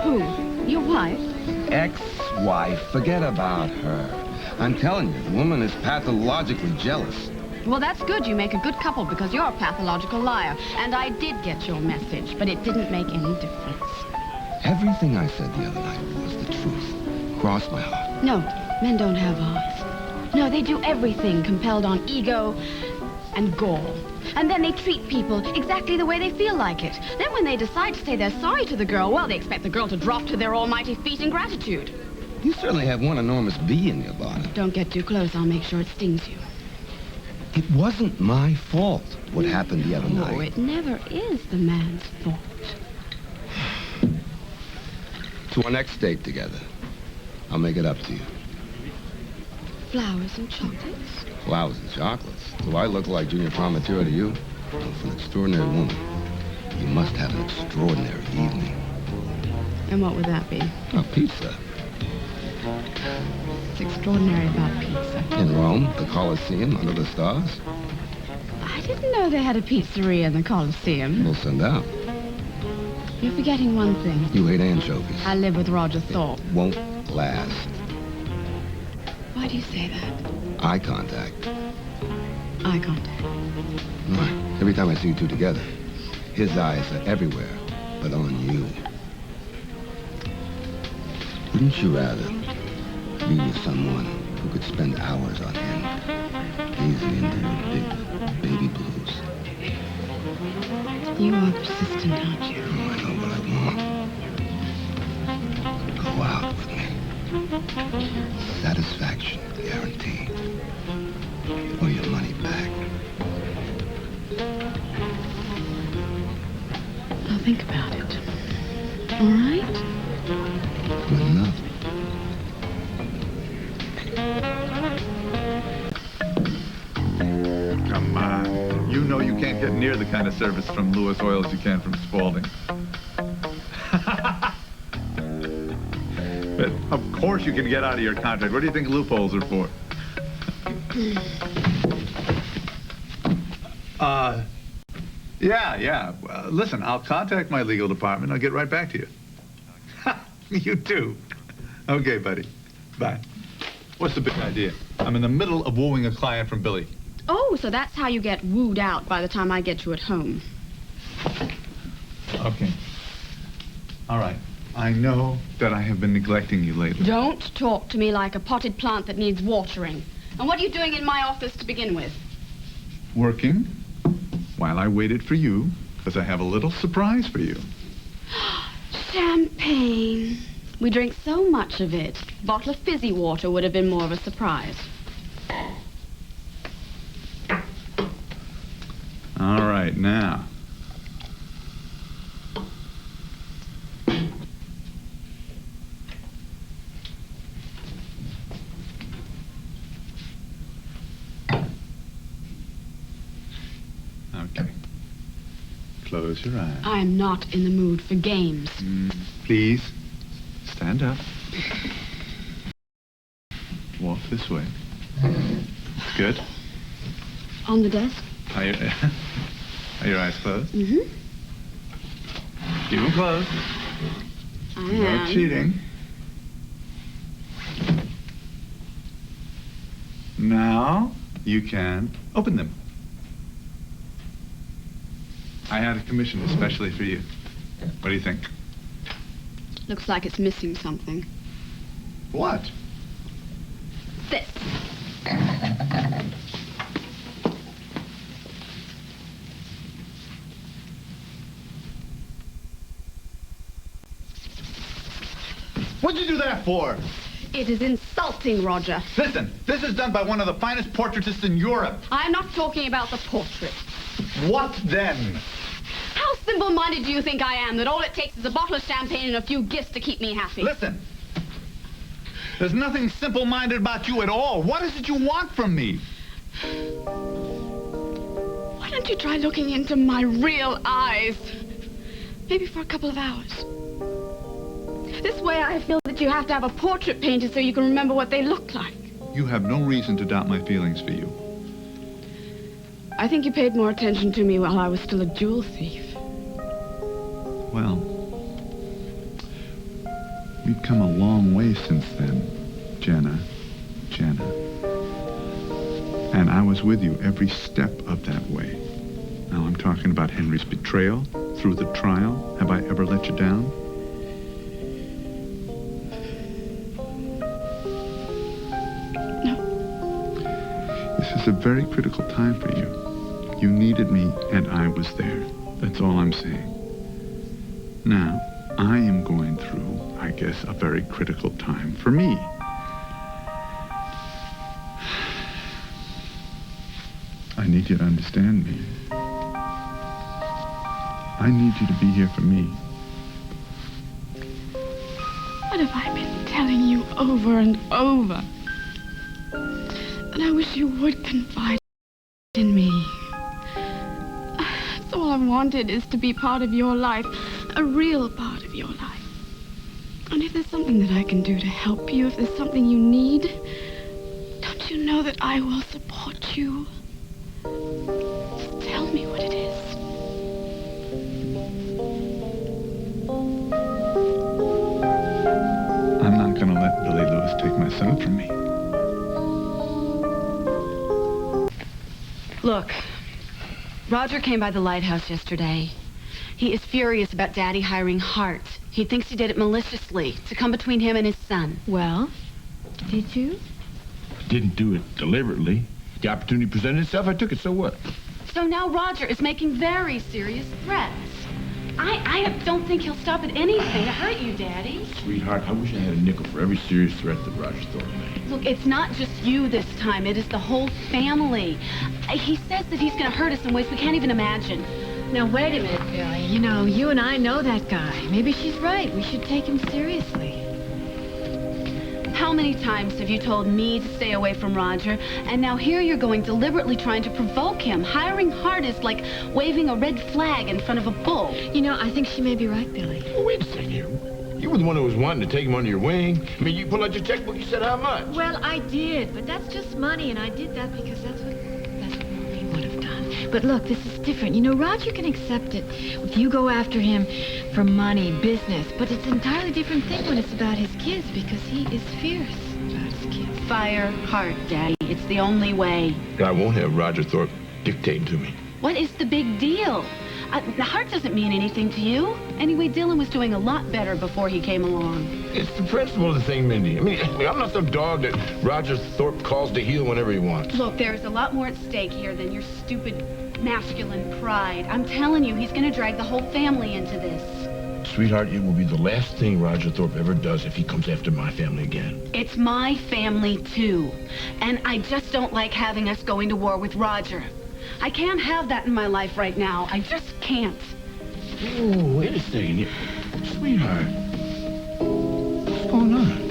Who? Your wife? Ex-wife. Forget about her. I'm telling you, the woman is pathologically jealous. Well, that's good. You make a good couple because you're a pathological liar. And I did get your message, but it didn't make any difference. Everything I said the other night was the truth. Cross my heart. No, men don't have hearts. No, they do everything compelled on ego and gall. And then they treat people exactly the way they feel like it. Then when they decide to say they're sorry to the girl, well, they expect the girl to drop to their almighty feet in gratitude. You certainly have one enormous bee in your bonnet. Don't get too close. I'll make sure it stings you. It wasn't my fault what happened the other night. No, it never is the man's fault. To our next date together, I'll make it up to you. Flowers and chocolates? Flowers and chocolates? Do I look like junior prom material to you? Well, for an extraordinary woman, you must have an extraordinary evening. And what would that be? A pizza. What's extraordinary about pizza? In Rome, the Colosseum, under the stars. I didn't know they had a pizzeria in the Colosseum. We'll send out. You're forgetting one thing. You hate anchovies. I live with Roger Thorpe. Won't last. Why do you say that? Eye contact. Eye contact. Every time I see you two together, his eyes are everywhere but on you. Wouldn't you rather be with someone who could spend hours on him, gazing into your big baby blues? You are persistent, aren't you? Oh, I know what I want. Go out with me. Satisfaction guaranteed. Or your money back. I'll think about it. All right? Good enough. Come on. You know you can't get near the kind of service from Lewis Oil as you can from Spaulding. But of course you can get out of your contract. What do you think loopholes are for? Yeah. Listen, I'll contact my legal department. I'll get right back to you. You too. Okay, buddy. Bye. What's the big idea? I'm in the middle of wooing a client from Billy. Oh, so that's how you get wooed out by the time I get you at home. Okay. All right. I know that I have been neglecting you lately. Don't talk to me like a potted plant that needs watering. And what are you doing in my office to begin with? Working while I waited for you, because I have a little surprise for you. Champagne. We drink so much of it. A bottle of fizzy water would have been more of a surprise. All right, now. Okay. Close your eyes. I am not in the mood for games. Please, stand up. Walk this way. Good. On the desk? Are your eyes closed? Mm-hmm. Keep them closed. I No am. cheating. Now you can open them. I had it commissioned especially for you. What do you think? Looks like it's missing something. What? This. What'd you do that for? It is insulting, Roger. Listen, this is done by one of the finest portraitists in Europe. I'm not talking about the portrait. What then? How simple-minded do you think I am that all it takes is a bottle of champagne and a few gifts to keep me happy? Listen. There's nothing simple-minded about you at all. What is it you want from me? Why don't you try looking into my real eyes? Maybe for a couple of hours. This way I feel that you have to have a portrait painted so you can remember what they look like. You have no reason to doubt my feelings for you. I think you paid more attention to me while I was still a jewel thief. Well, we've come a long way since then, Jenna. And I was with you every step of that way. Now I'm talking about Henry's betrayal through the trial. Have I ever let you down? No. This is a very critical time for you. You needed me, and I was there. That's all I'm saying. Now, I am going through, I guess, a very critical time for me. I need you to understand me. I need you to be here for me. What have I been telling you over and over? And I wish you would confide in me. That's all I wanted, is to be part of your life, a real part of your life. And if there's something that I can do to help you, if there's something you need, don't you know that I will support you? Just tell me what it is. I'm not going to let Billy Lewis take my son from me. Look, Roger came by the lighthouse yesterday. He is furious about Daddy hiring Hart. He thinks he did it maliciously, to come between him and his son. Well, did you? Didn't do it deliberately. The opportunity presented itself, I took it, so what? So now Roger is making very serious threats. I don't think he'll stop at anything to hurt you, Daddy. Sweetheart, I wish I had a nickel for every serious threat that Roger Thorpe made. Look, it's not just you this time. It is the whole family. He says that he's going to hurt us in ways we can't even imagine. Now, wait a minute, Billy. You know, you and I know that guy. Maybe she's right. We should take him seriously. How many times have you told me to stay away from Roger, and now here you're going deliberately trying to provoke him? Hiring Hart is like waving a red flag in front of a bull. You know, I think she may be right, Billy. Well, wait a second here. You were the one who was wanting to take him under your wing. I mean, you pulled out your checkbook, you said how much? Well, I did, but that's just money, and I did that because that's what Maureen would have done. But look, this is different. You know, Roger can accept it if you go after him for money, business, but it's an entirely different thing when it's about his kids, because he is fierce about his kids. Fire Hart, Daddy. It's the only way. I won't have Roger Thorpe dictating to me. What is the big deal? Hart doesn't mean anything to you. Anyway, Dylan was doing a lot better before he came along. It's the principle of the thing, Mindy. I mean, I'm not some dog that Roger Thorpe calls to heel whenever he wants. Look, there's a lot more at stake here than your stupid masculine pride. I'm telling you, he's going to drag the whole family into this. Sweetheart, it will be the last thing Roger Thorpe ever does if he comes after my family again. It's my family, too. And I just don't like having us going to war with Roger. I can't have that in my life right now. I just can't. Oh, wait a second. Sweetheart, what's going on?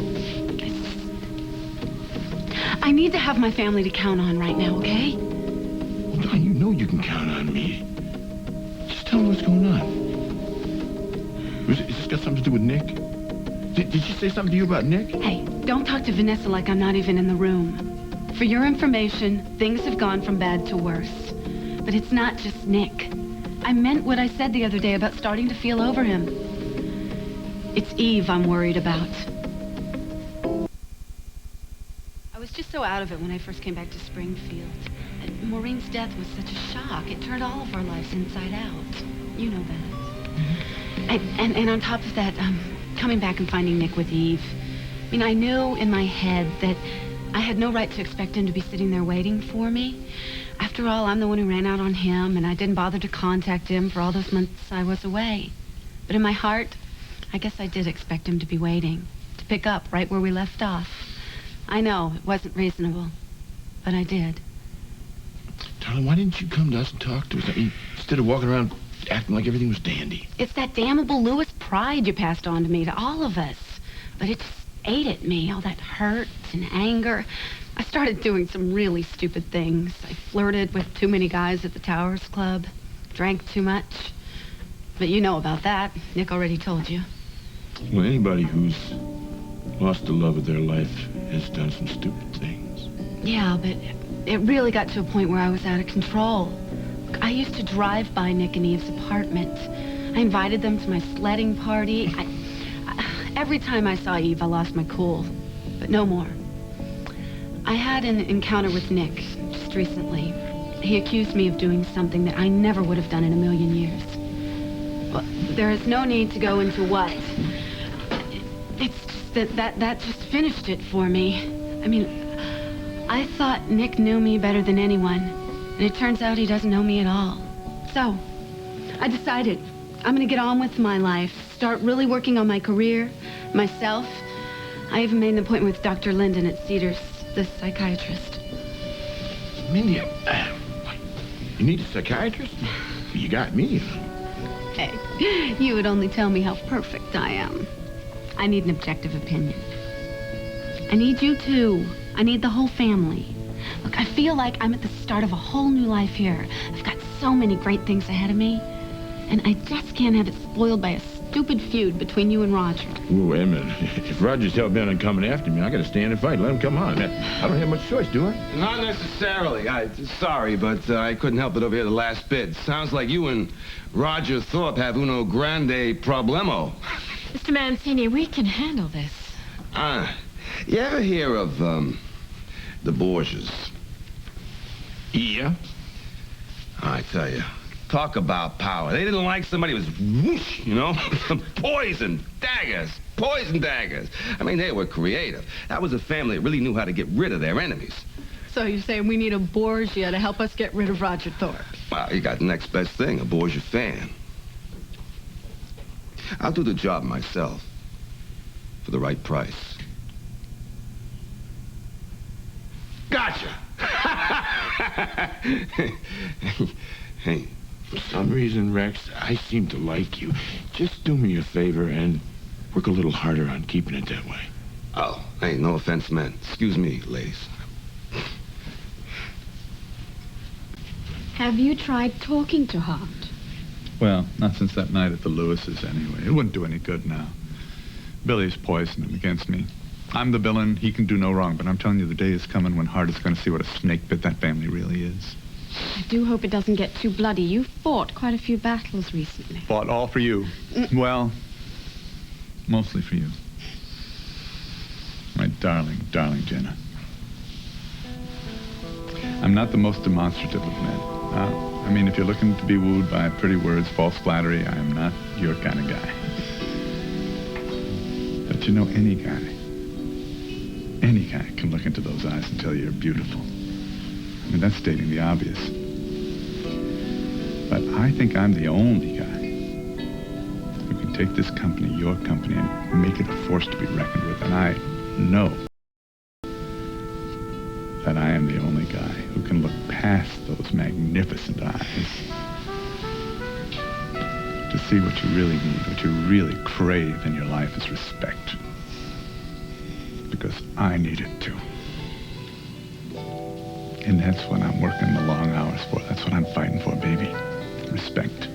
I need to have my family to count on right now, okay? Well, darling, you know you can count on me. Just tell me what's going on. Is this got something to do with Nick? Did she say something to you about Nick? Hey, don't talk to Vanessa like I'm not even in the room. For your information, things have gone from bad to worse. But it's not just Nick. I meant what I said the other day about starting to feel over him. It's Eve I'm worried about. I was just so out of it when I first came back to Springfield. And Maureen's death was such a shock. It turned all of our lives inside out. You know that. And on top of that, coming back and finding Nick with Eve. I mean, I knew in my head that I had no right to expect him to be sitting there waiting for me. After all, I'm the one who ran out on him, and I didn't bother to contact him for all those months I was away. But in my heart, I guess I did expect him to be waiting, to pick up right where we left off. I know, it wasn't reasonable, but I did. Darling, why didn't you come to us and talk to us? I mean, instead of walking around acting like everything was dandy. It's that damnable Lewis pride you passed on to me, to all of us. But ate at me, all that hurt and anger. I started doing some really stupid things. I flirted with too many guys at the Towers Club, drank too much. But you know about that. Nick already told you. Well, anybody who's lost the love of their life has done some stupid things. Yeah, but it really got to a point where I was out of control. Look, I used to drive by Nick and Eve's apartment. I invited them to my sledding party. Every time I saw Eve, I lost my cool. But no more. I had an encounter with Nick just recently. He accused me of doing something that I never would have done in a million years. Well, there is no need to go into what. It's just that just finished it for me. I mean, I thought Nick knew me better than anyone, and it turns out he doesn't know me at all. So, I decided I'm gonna get on with my life, start really working on my career, myself. I even made an appointment with Dr. Linden at Cedars, the psychiatrist. Mindy, you need a psychiatrist? You got me. Hey, you would only tell me how perfect I am. I need an objective opinion. I need you too. I need the whole family. Look, I feel like I'm at the start of a whole new life here. I've got so many great things ahead of me, and I just can't have it spoiled by a stupid feud between you and Roger. Ooh, wait a minute. If Roger's hell-bent on coming after me, I gotta stand and fight. Let him come on. I don't have much choice, do I? Not necessarily. Sorry, but I couldn't help it over here the last bit. Sounds like you and Roger Thorpe have uno grande problemo. Mr. Mancini, we can handle this. You ever hear of, the Borgias? Yeah. I tell you, talk about power. They didn't like somebody who was whoosh, you know? Poison daggers. I mean, they were creative. That was a family that really knew how to get rid of their enemies. So you're saying we need a Borgia to help us get rid of Roger Thorpe? Well, you got the next best thing, a Borgia fan. I'll do the job myself for the right price. Gotcha! Hey, for some reason, Rex, I seem to like you. Just do me a favor and work a little harder on keeping it that way. Oh, hey, no offense meant. Excuse me, ladies. Have you tried talking to Hart? Well, not since that night at the Lewis's, anyway. It wouldn't do any good now. Billy's poisoned him against me. I'm the villain. He can do no wrong, but I'm telling you, the day is coming when Hart is going to see what a snake bit that family really is. I do hope it doesn't get too bloody. You've fought quite a few battles recently. Fought all for you. Well, mostly for you. My darling, darling Jenna. I'm not the most demonstrative of men. I mean, if you're looking to be wooed by pretty words, false flattery, I am not your kind of guy. But you know, any guy can look into those eyes and tell you you're beautiful. I mean, that's stating the obvious. But I think I'm the only guy who can take this company, your company, and make it a force to be reckoned with. And I know that I am the only guy who can look past those magnificent eyes to see what you really need, what you really crave in your life is respect. Because I need it too. And that's what I'm working the long hours for. That's what I'm fighting for, baby. Respect.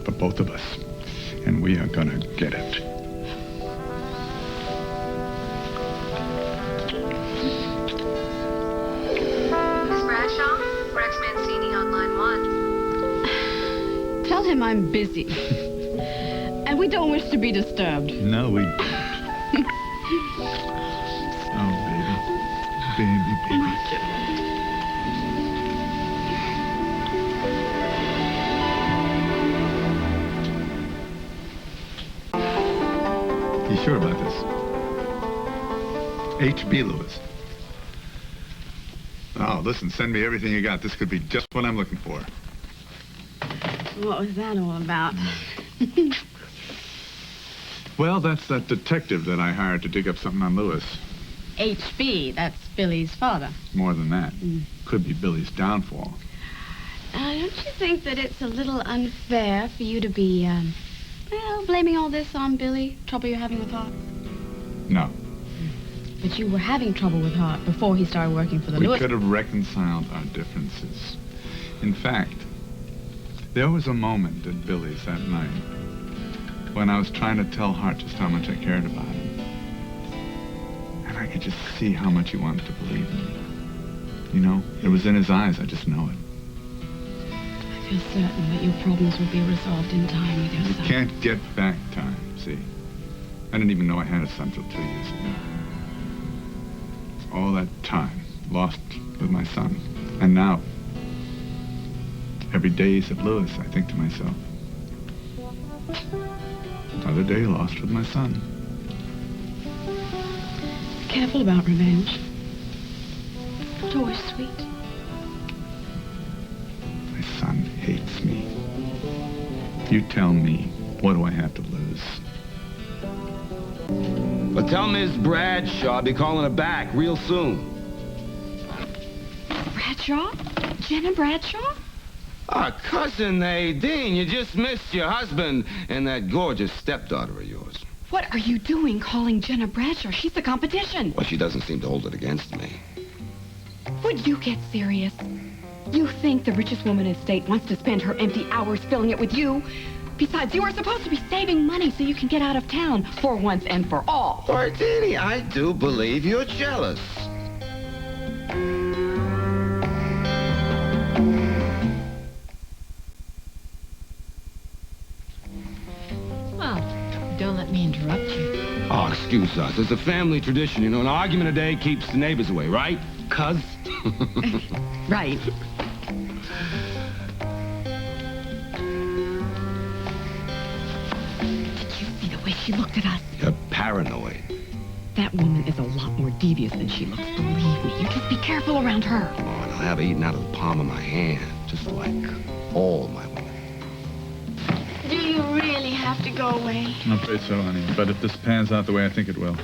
For both of us. And we are gonna get it. Tell him I'm busy. And we don't wish to be disturbed. No, we don't. Oh, baby. Baby. You sure about this? H.B. Lewis. Oh, listen, send me everything you got. This could be just what I'm looking for. What was that all about? Well, that's that detective that I hired to dig up something on Lewis. H.B., that's Billy's father. More than that. Could be Billy's downfall. Don't you think that it's a little unfair for you to be, blaming all this on Billy? Trouble you're having with Hart? No. But you were having trouble with Hart before he started working for the We Lewis. could have reconciled our differences. In fact, there was a moment at Billy's that night when I was trying to tell Hart just how much I cared about him. And I could just see how much he wanted to believe in me. You know, it was in his eyes. I just know it. I feel certain that your problems will be resolved in time with your son. Can't get back time, see? I didn't even know I had a son till 2 years ago. All that time lost with my son. And now, every day he's at Lewis, I think to myself, another day lost with my son. Careful about revenge. It's always sweet. My son hates me. You tell me, what do I have to lose? But tell Miss Bradshaw I'll be calling her back real soon. Bradshaw? Jenna Bradshaw? Cousin Nadine, you just missed your husband and that gorgeous stepdaughter of yours. What are you doing calling Jenna Bradshaw? She's the competition. Well, she doesn't seem to hold it against me. Would you get serious? You think the richest woman in the state wants to spend her empty hours filling it with you? Besides, you are supposed to be saving money so you can get out of town for once and for all. Martini, I do believe you're jealous. Well, don't let me interrupt you. Oh, excuse us. It's a family tradition, you know. An argument a day keeps the neighbors away, right? Cuz? Right. Did you see the way she looked at us? You're paranoid. That woman is a lot more devious than she looks. Believe me. You just be careful around her. Oh, and I'll have her eaten out of the palm of my hand, just like all my women. Do you really have to go away? I'm afraid so, honey. But if this pans out the way I think it will,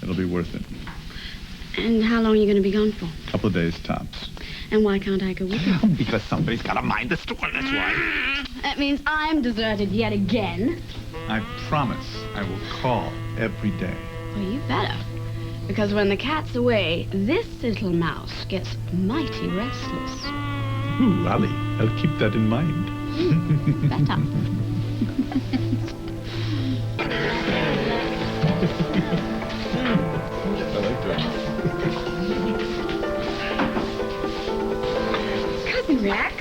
it'll be worth it. And how long are you going to be gone for? A couple of days tops. And why can't I go with you? Because somebody's got to mind the store, that's why. That means I'm deserted yet again. I promise I will call every day. Well, you better. Because when the cat's away, this little mouse gets mighty restless. Ooh, Ali, I'll keep that in mind. Better. I like that. Cousin Rex.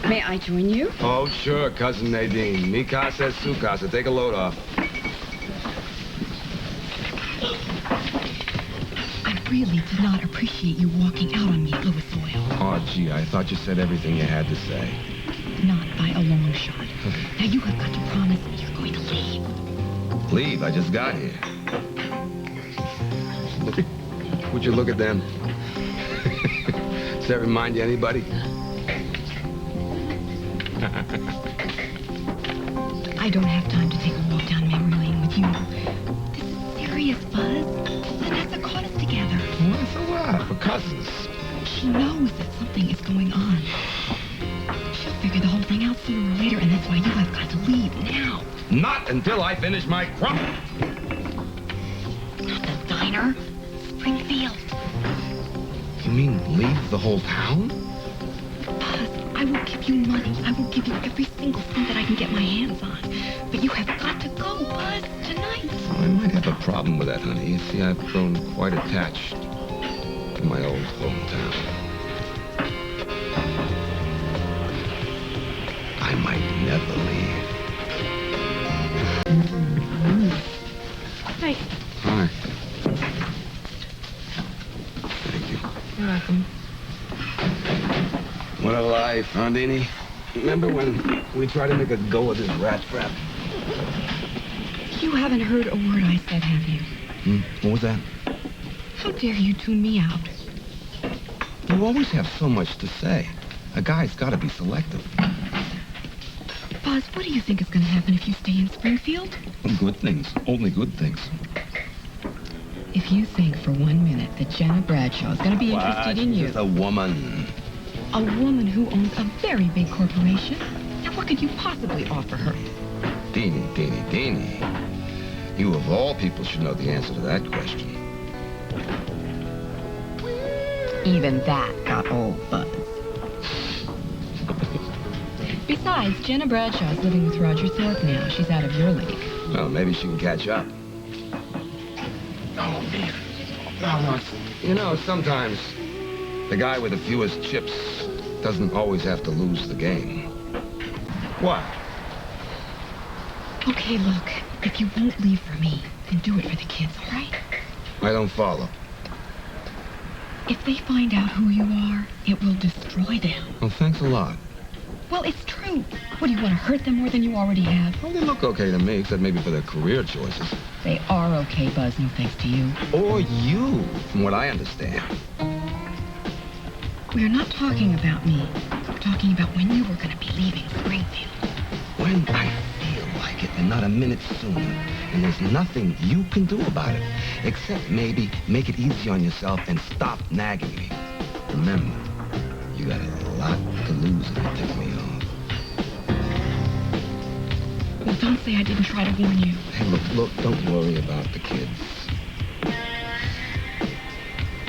May I join you? Oh, sure, Cousin Nadine. Mi casa es su casa. Take a load off. I really did not appreciate you walking out on me at Lewis Oil. Oh, gee, I thought you said everything you had to say. Not by a long shot. Now you have got to promise me you're going to leave. Leave? I just got here. Would you look at them? Does that remind you of anybody? I don't have time to take a walk down memory lane with you. This is serious, Buzz. Vanessa caught us together. Well, so what? We're cousins. She knows that something is going on. She'll figure the whole thing out sooner or later, and that's why you have got to leave now. Not until I finish my crop. Not the diner. Springfield. You mean leave the whole town? Buzz, I will give you money. I will give you every single thing that I can get my hands on. But you have got to go, Buzz, tonight. Well, I might have a problem with that, honey. You see, I've grown quite attached to my old hometown. I might never leave. Hi. Hi. Thank you. You're welcome. What a life, huh, Deanie? Remember when we tried to make a go of this rat trap? You haven't heard a word I said, have you? What was that? How dare you tune me out? You always have so much to say. A guy's got to be selective. Buzz, what do you think is going to happen if you stay in Springfield? Good things. Only good things. If you think for 1 minute that Jenna Bradshaw is going to be interested in you... She's a woman. A woman who owns a very big corporation? Now, what could you possibly offer her? Deanie. You, of all people, should know the answer to that question. Even that got old, Buzz. Besides, Jenna Bradshaw's living with Roger Thorpe now. She's out of your league. Well, maybe she can catch up. Oh, man. No. You know, sometimes the guy with the fewest chips doesn't always have to lose the game. What? Okay, look. If you won't leave for me, then do it for the kids, all right? I don't follow. If they find out who you are, it will destroy them. Well, thanks a lot. Well, it's true. What, do you want to hurt them more than you already have? Well, they look okay to me, except maybe for their career choices. They are okay, Buzz, no thanks to you. Or you, from what I understand. We're not talking about me. We're talking about when you were going to be leaving Springfield. When I feel like it, and not a minute sooner. And there's nothing you can do about it, except maybe make it easy on yourself and stop nagging me. Remember, you got a lot to lose if you take me off. Well, don't say I didn't try to warn you. Hey, look, don't worry about the kids.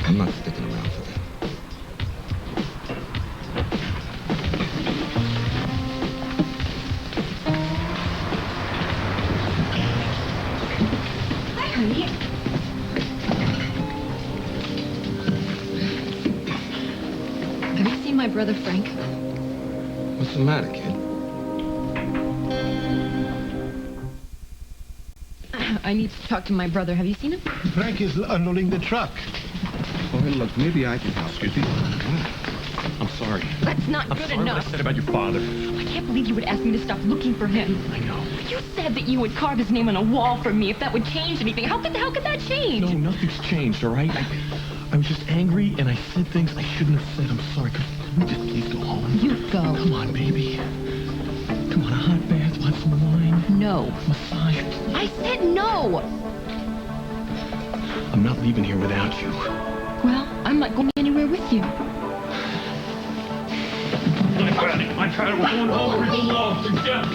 I'm not sticking around for them. Hi, honey. Have you seen my brother Frank? What's the matter, kid? I need to talk to my brother. Have you seen him? Frank is unloading the truck. Well, look, maybe I can help. Excuse me? I'm sorry. That's not I'm good sorry enough. what I said about your father. I can't believe you would ask me to stop looking for him. I know. You said that you would carve his name on a wall for me if that would change anything. How could that change? No, nothing's changed, all right? I was just angry, and I said things I shouldn't have said. I'm sorry. Could we just please go home? You go. Come on, baby. Come on, a hot bath, want some wine? No. Massage. I said no. I'm not leaving here without you. Well, I'm not going anywhere with you. My father was going over the wall to death.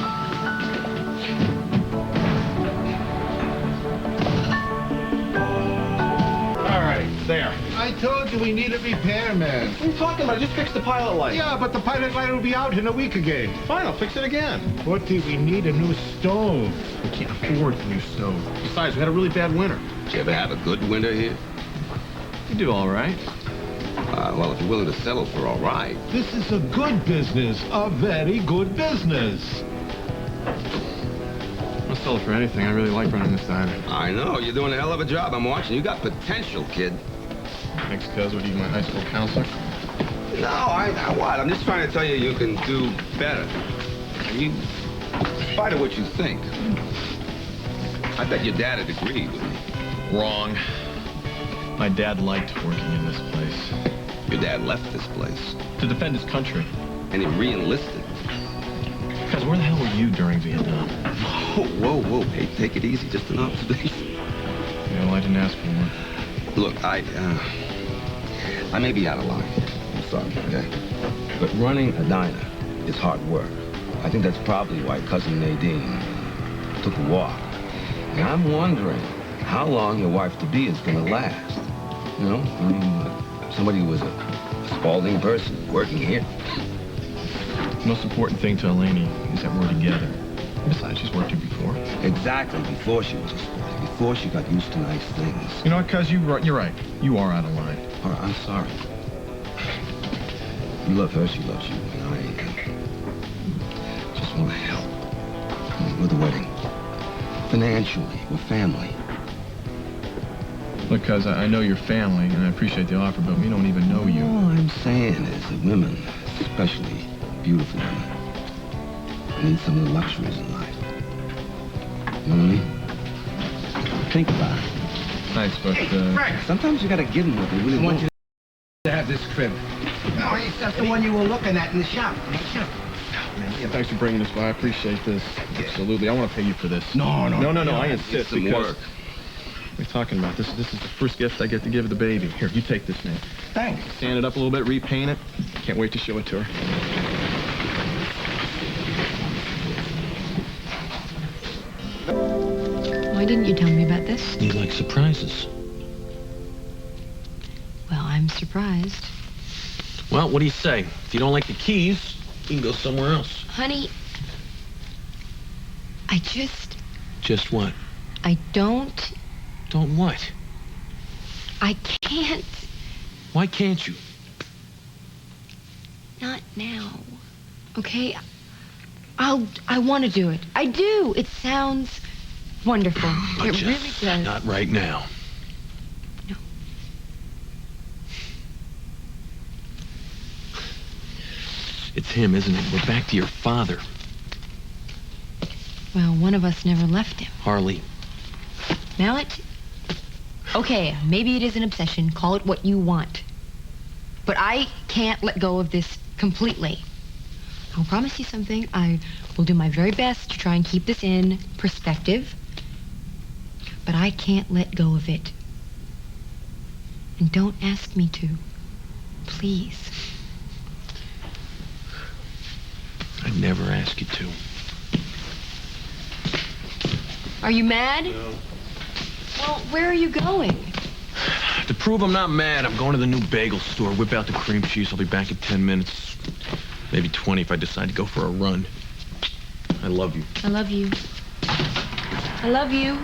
All right, there. I told you we need a repairman. What are you talking about? I just fixed the pilot light. Yeah, but the pilot light will be out in a week again. Fine, I'll fix it again. What do we need? A new stove. We can't afford a new stove. Besides, we had a really bad winter. Did you ever have a good winter here? You do all right. Well, if you're willing to settle for all right. This is a good business. A very good business. I'll settle for anything. I really like running this diner. I know. You're doing a hell of a job. I'm watching. You got potential, kid. Thanks, cuz. What are you, my high school counselor? No, what? I'm just trying to tell you you can do better. In spite of what you think. I bet your dad would agree with me. Wrong. My dad liked working in this place. Your dad left this place. To defend his country. And he re-enlisted. Cuz, where the hell were you during Vietnam? Whoa. Hey, take it easy. Just an observation. Yeah, well, I didn't ask for one. Look, I may be out of line. I'm sorry, okay? But running a diner is hard work. I think that's probably why Cousin Nadine took a walk. And I'm wondering how long your wife-to-be is going to last. You know, I mean, somebody who was a Spalding person working here. The most important thing to Eleni is that we're together. Besides, she's worked here before. Exactly, before she was a Spalding. Before she got used to nice things. You know what, cuz? You're right. You are out of line. All right, I'm sorry. You love her, she loves you, and I just want to help. With the wedding. Financially, we're family. Look, cuz, I know your family, and I appreciate the offer, but we don't even know you. All I'm saying is that women, especially beautiful women, need some of the luxuries in life. You know what I mean? Think about it. Thanks, but, Frank, sometimes you gotta give them what they really want. you to have this crib. No, that's the one you were looking at in the shop. Yeah, thanks for bringing this by. I appreciate this. Absolutely. I want to pay you for this. No. I insist. Some because work. What are you talking about? This is the first gift I get to give the baby. Here, you take this, man. Thanks. Sand it up a little bit, repaint it. Can't wait to show it to her. Why didn't you tell me about this? You like surprises. Well, I'm surprised. Well, what do you say? If you don't like the keys, you can go somewhere else. Honey, I just... Just what? I don't... Don't what? I can't. Why can't you? Not now. Okay? I want to do it. I do. It sounds wonderful. But it just really does. not right now. No. It's him, isn't it? We're back to your father. Well, one of us never left him. Harley. Mallet? Okay, maybe it is an obsession. Call it what you want. But I can't let go of this completely. I'll promise you something. I will do my very best to try and keep this in perspective. But I can't let go of it. And don't ask me to. Please. I'd never ask you to. Are you mad? No. Well, where are you going? To prove I'm not mad, I'm going to the new bagel store. Whip out the cream cheese. I'll be back in 10 minutes. Maybe 20 if I decide to go for a run. I love you. I love you. I love you.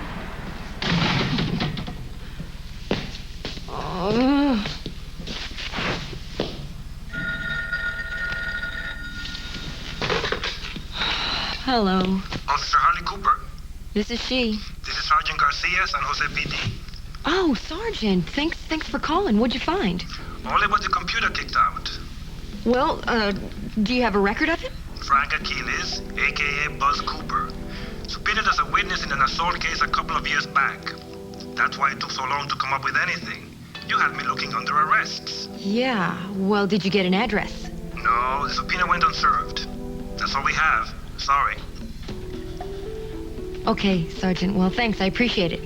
Oh. Hello. Officer Harley Cooper. This is she. This is Sergeant Garcia, San Jose PD. Oh, Sergeant. Thanks for calling. What'd you find? Only was the computer kicked out. Well, do you have a record of him? Frank Aquiles, a.k.a. Buzz Cooper. Subpoenaed as a witness in an assault case a couple of years back. That's why it took so long to come up with anything. You had me looking under arrests. Yeah. Well, did you get an address? No, the subpoena went unserved. That's all we have. Sorry. Okay, Sergeant. Well, thanks. I appreciate it.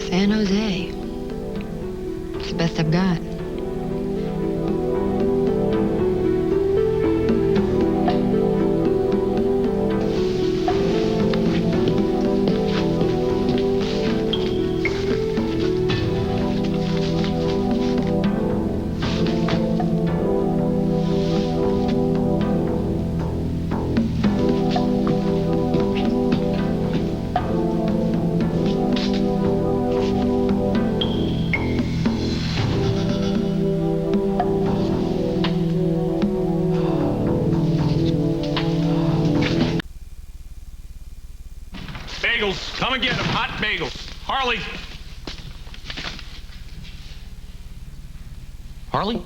San Jose. It's the best I've got. Bagels. Come and get them. Hot bagels. Harley. Harley?